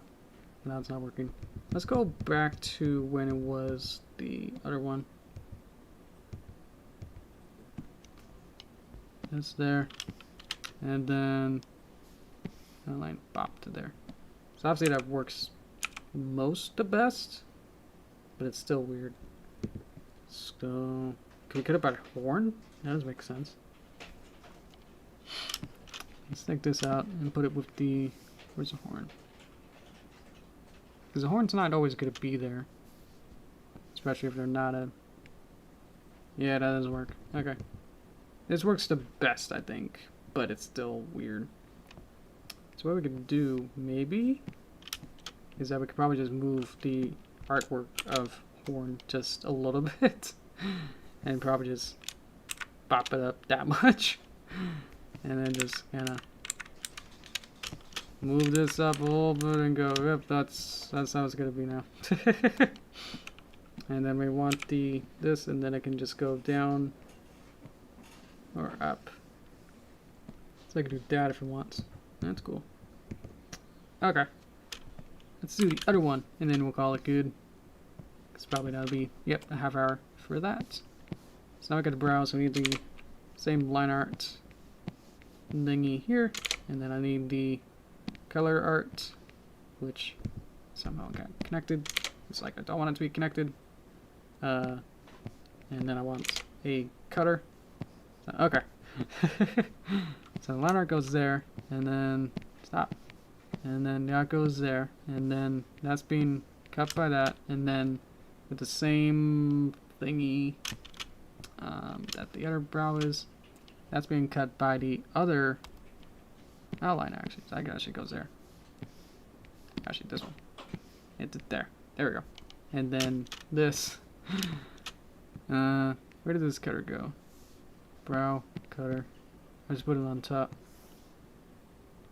Now it's not working. Let's go back to when it was the other one. That's there. And then that line bop to there. So obviously that works most the best, but it's still weird. So can we cut it by a horn? That does make sense. Let's take this out and put it with the, where's the horn? Because the horn's not always going to be there. Especially if they're not a... Yeah, that doesn't work. Okay. This works the best, I think. But it's still weird. So what we could do, maybe, is that we could probably just move the artwork of horn just a little bit. And probably just bop it up that much. And then just kind of move this up a little bit and go, yep, that's how it's gonna be now. And then we want this, and then it can just go down or up. So I can do that if it wants. That's cool. Okay, let's do the other one, and then we'll call it good. Because probably that'll be, yep, a half hour for that. So now we got the brow, so we need the same line art thingy here, and then I need the color art, which somehow got connected. It's like I don't want it to be connected. And then I want a cutter. Okay. So the line art goes there, and then stop. And then that goes there, and then that's being cut by that, and then with the same thingy that the other brow is, that's being cut by the other outline, actually. So that actually goes there. Actually, this one. It's there. There we go. And then this. Where did this cutter go? Brow, cutter. I just put it on top.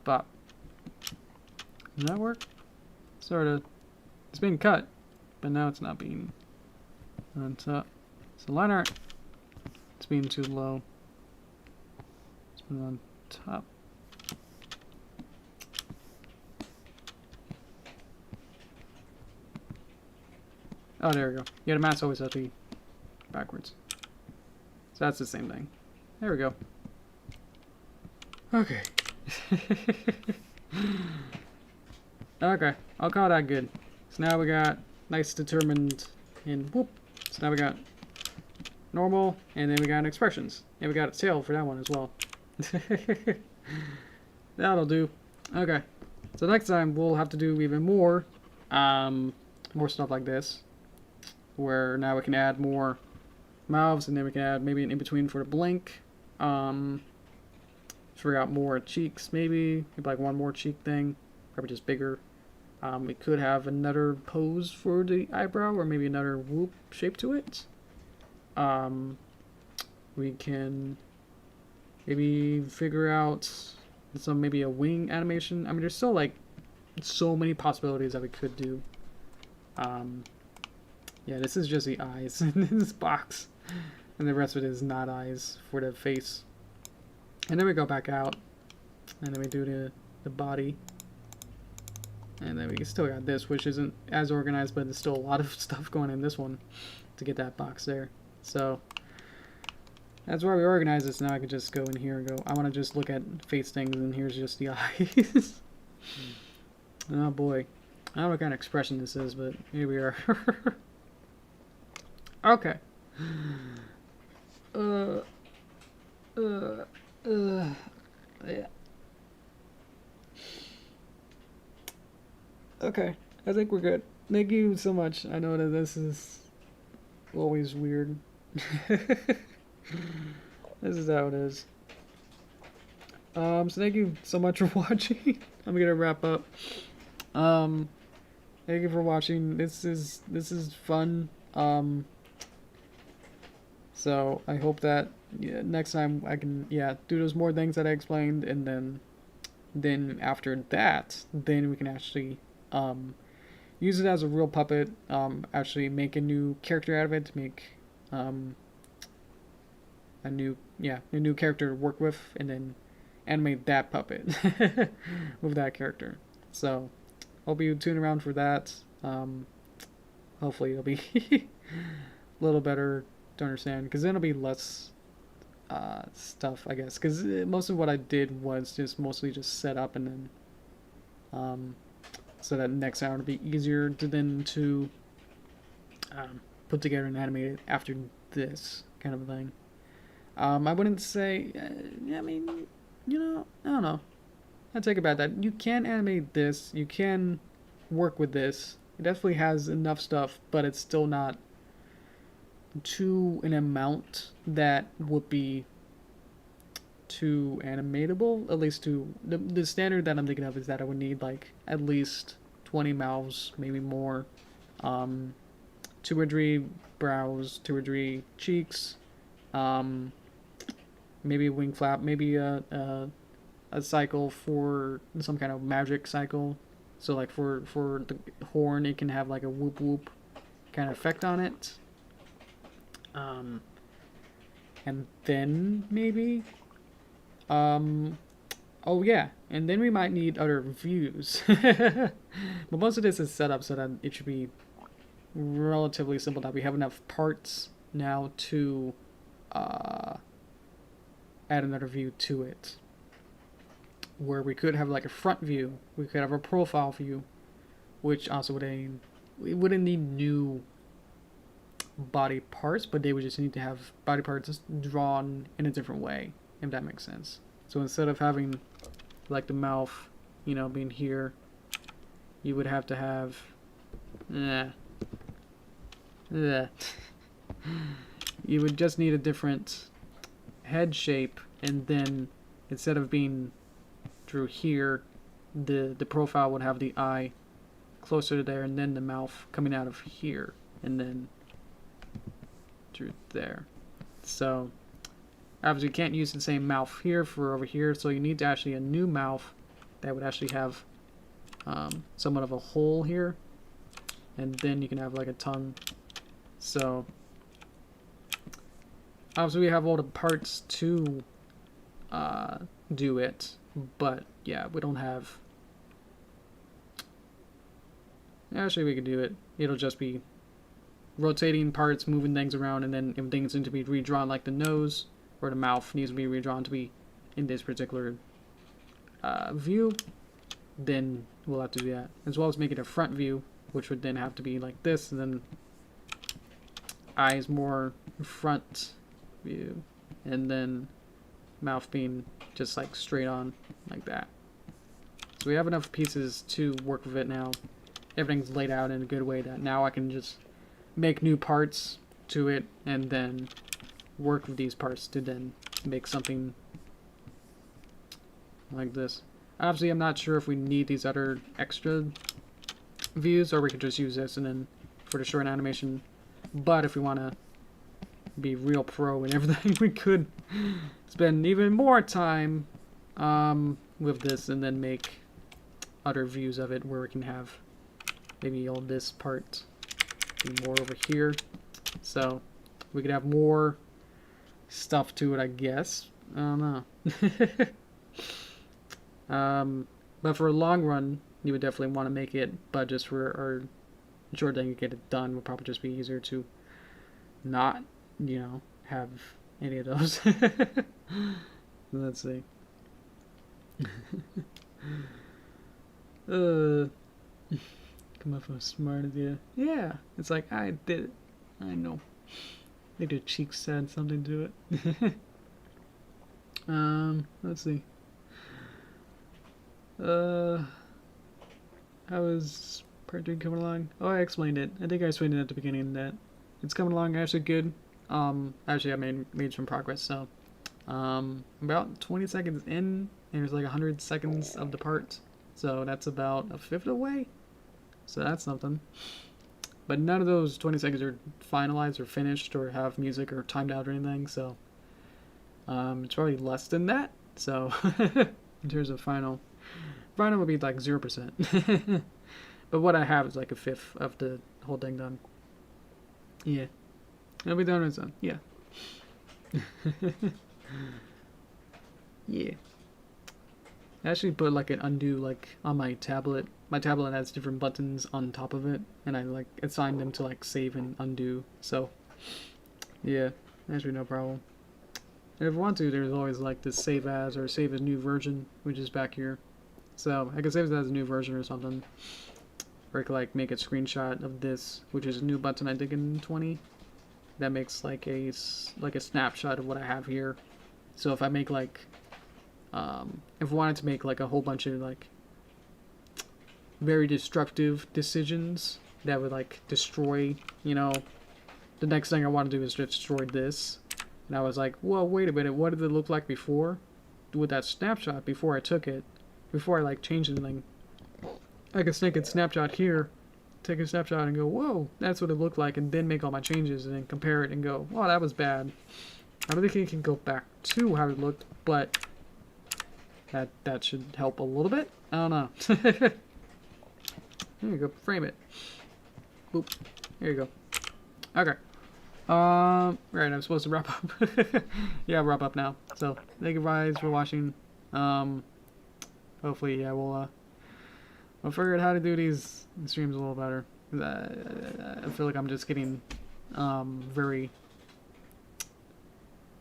Bop. Does that work? Sort of. It's being cut, but now it's not being on top. So line art, it's being too low. Let's put it on top. Oh, there we go. Yeah, the math's always have to be backwards. So that's the same thing. There we go. Okay. Okay, I'll call that good. So now we got nice determined and whoop. So now we got normal, and then we got expressions. And we got a tail for that one as well. That'll do. Okay. So next time we'll have to do even more, more stuff like this, where now we can add more mouths, and then we can add maybe an in-between for the blink. Figure out more cheeks, maybe like one more cheek thing, probably just bigger. We could have another pose for the eyebrow, or maybe another whoop shape to it. We can maybe figure out maybe a wing animation. I mean, there's still like so many possibilities that we could do. Yeah, this is just the eyes in this box, and the rest of it is not eyes for the face. And then we go back out, and then we do the body, and then we still got this, which isn't as organized, but there's still a lot of stuff going in this one to get that box there. So that's why we organize this. Now I can just go in here and go, I want to just look at face things, and here's just the eyes. Oh boy, I don't know what kind of expression this is, but here we are. Okay. Yeah. Okay, I think we're good. Thank you so much. I know that this is always weird. This is how it is. So thank you so much for watching. I'm gonna wrap up. Thank you for watching. This is fun. So I hope that next time I can do those more things that I explained, and then after that, then we can actually use it as a real puppet. Actually make a new character out of it to make a new character to work with, and then animate that puppet with that character. So hope you tune around for that. Hopefully it'll be a little better to understand, because then it'll be less stuff, I guess, because most of what I did was just mostly just set up, and then so that next hour will be easier to put together and animate it after this kind of thing. I wouldn't say, I mean, I don't know. I take it back that you can animate this, you can work with this. It definitely has enough stuff, but it's still not to an amount that would be too animatable. At least to the standard that I'm thinking of is that I would need like at least 20 mouths, maybe more, 2 or 3 brows, 2 or 3 cheeks, maybe a wing flap, maybe a cycle for some kind of magic cycle. So like for the horn, it can have like a whoop whoop kind of effect on it. And then maybe, oh yeah, and then we might need other views. But most of this is set up so that it should be relatively simple, that we have enough parts now to add another view to it, where we could have like a front view, we could have a profile view, which also we wouldn't need new body parts, but they would just need to have body parts drawn in a different way, if that makes sense. So instead of having like the mouth, being here, you would have to have you would just need a different head shape, and then instead of being through here, the profile would have the eye closer to there, and then the mouth coming out of here, and then through there. So obviously you can't use the same mouth here for over here, so you need to actually a new mouth that would actually have somewhat of a hole here, and then you can have like a tongue. So obviously we have all the parts to do it, but yeah, we don't have. Actually, we could do it. It'll just be rotating parts, moving things around, and then if things need to be redrawn, like the nose or the mouth needs to be redrawn to be in this particular view, then we'll have to do that. As well as make it a front view, which would then have to be like this, and then eyes more front view, and then mouth being just like straight on like that. So we have enough pieces to work with it now. Everything's laid out in a good way that now I can just make new parts to it and then work with these parts to then make something like this. Obviously, I'm not sure if we need these other extra views or we could just use this and then for the short animation. But if we want to be real pro and everything, we could spend even more time with this and then make other views of it where we can have maybe all this part be more over here. So we could have more stuff to it, I guess. I don't know. But for a long run, you would definitely want to make it, but just for our short thing to get it done would probably just be easier to not, you know, have any of those. Let's see. Come up with a smart idea. Yeah, it's like, I did it. I know. I think their cheeks said something to it. Let's see. How is part 3 coming along? Oh, I explained it. I think I explained it at the beginning that it's coming along actually good. Actually I made some progress, so about 20 seconds in, and there's like 100 seconds of the part. So that's about a fifth away. So that's something. But none of those 20 seconds are finalized or finished or have music or timed out or anything, so it's probably less than that. So in terms of final would be like 0%. But what I have is like a fifth of the whole thing done. Yeah. It'll be done when it's done. Yeah. Yeah. I actually put like an undo like on my tablet. My tablet has different buttons on top of it, and I like assigned them to like save and undo. So yeah, actually no problem. And if I want to, there's always like this save as or save as new version, which is back here. So I can save it as a new version or something. Or I could like make a screenshot of this, which is a new button I did in 20. That makes like a snapshot of what I have here. So if I make like if I wanted to make like a whole bunch of like very destructive decisions that would like destroy, you know, the next thing I want to do is just destroy this. And I was like, well, wait a minute, what did it look like before? With that snapshot, before I took it, before I like changed anything, I could take a snapshot here, take a snapshot and go, whoa, that's what it looked like, and then make all my changes and then compare it and go, oh, that was bad. I don't think it can go back to how it looked, but that should help a little bit. I don't know. There you go, frame it. Boop. There you go. Okay. Right, I'm supposed to wrap up. Yeah, I'll wrap up now. So, thank you guys for watching. Hopefully, yeah, we'll figure out how to do these streams a little better. I feel like I'm just getting, very...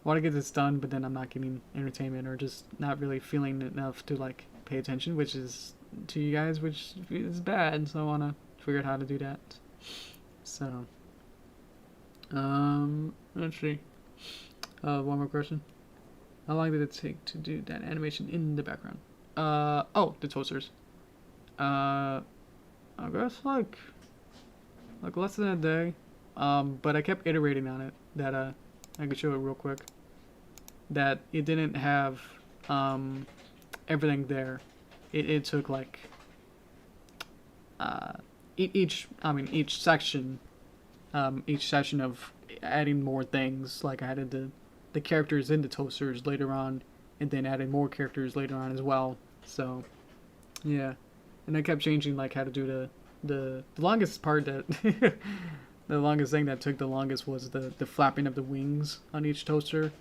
I want to get this done, but then I'm not getting entertainment or just not really feeling enough to, like, pay attention, which is to you guys, which is bad, so I want to figure out how to do that. So... let's see. One more question. How long did it take to do that animation in the background? Oh, the toasters. I guess like less than a day. But I kept iterating on it. That I could show it real quick. That it didn't have everything there. It took like each section. Each session of adding more things, like I added the characters in the toasters later on, and then added more characters later on as well. So, yeah, and I kept changing like how to do the longest part that the longest thing that took the longest was the flapping of the wings on each toaster.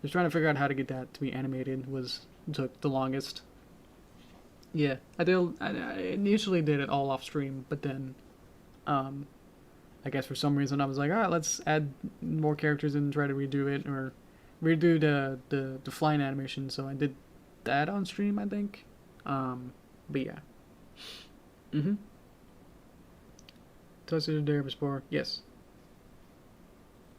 Just trying to figure out how to get that to be animated took the longest. Yeah, I initially did it all off stream, but then I guess for some reason I was like, alright, let's add more characters and try to redo it, or redo the flying animation, so I did that on stream, I think. But yeah. Toasted Derpy Spore, yes.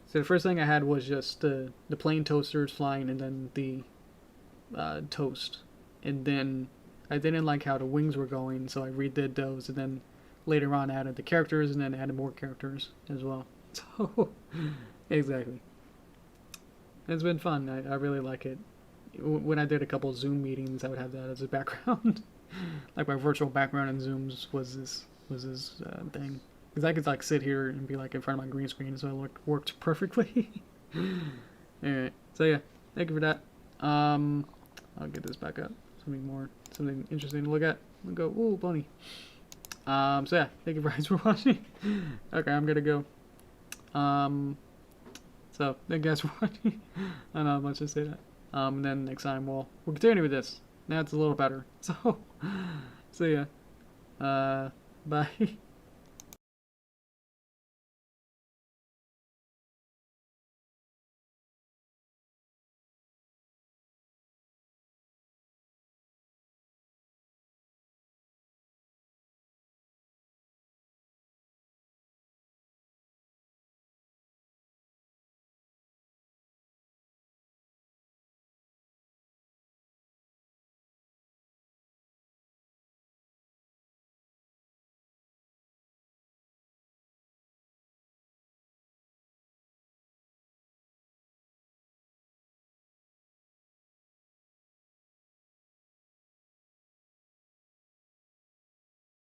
So the first thing I had was just the plain toasters flying, and then the toast. And then I didn't like how the wings were going, so I redid those, and then later on added the characters, and then added more characters as well. So, exactly. It's been fun. I really like it. When I did a couple Zoom meetings, I would have that as a background. Like my virtual background in Zooms was this thing. Because I could like sit here and be like in front of my green screen, so it worked perfectly. Alright, so yeah, thank you for that. I'll get this back up. Something interesting to look at. We'll go, ooh, bunny. So yeah, thank you guys for watching. Okay, I'm gonna go. So thank you guys for watching. I don't know how much to say that. And then next time we'll continue with this. Now it's a little better. So yeah. Bye.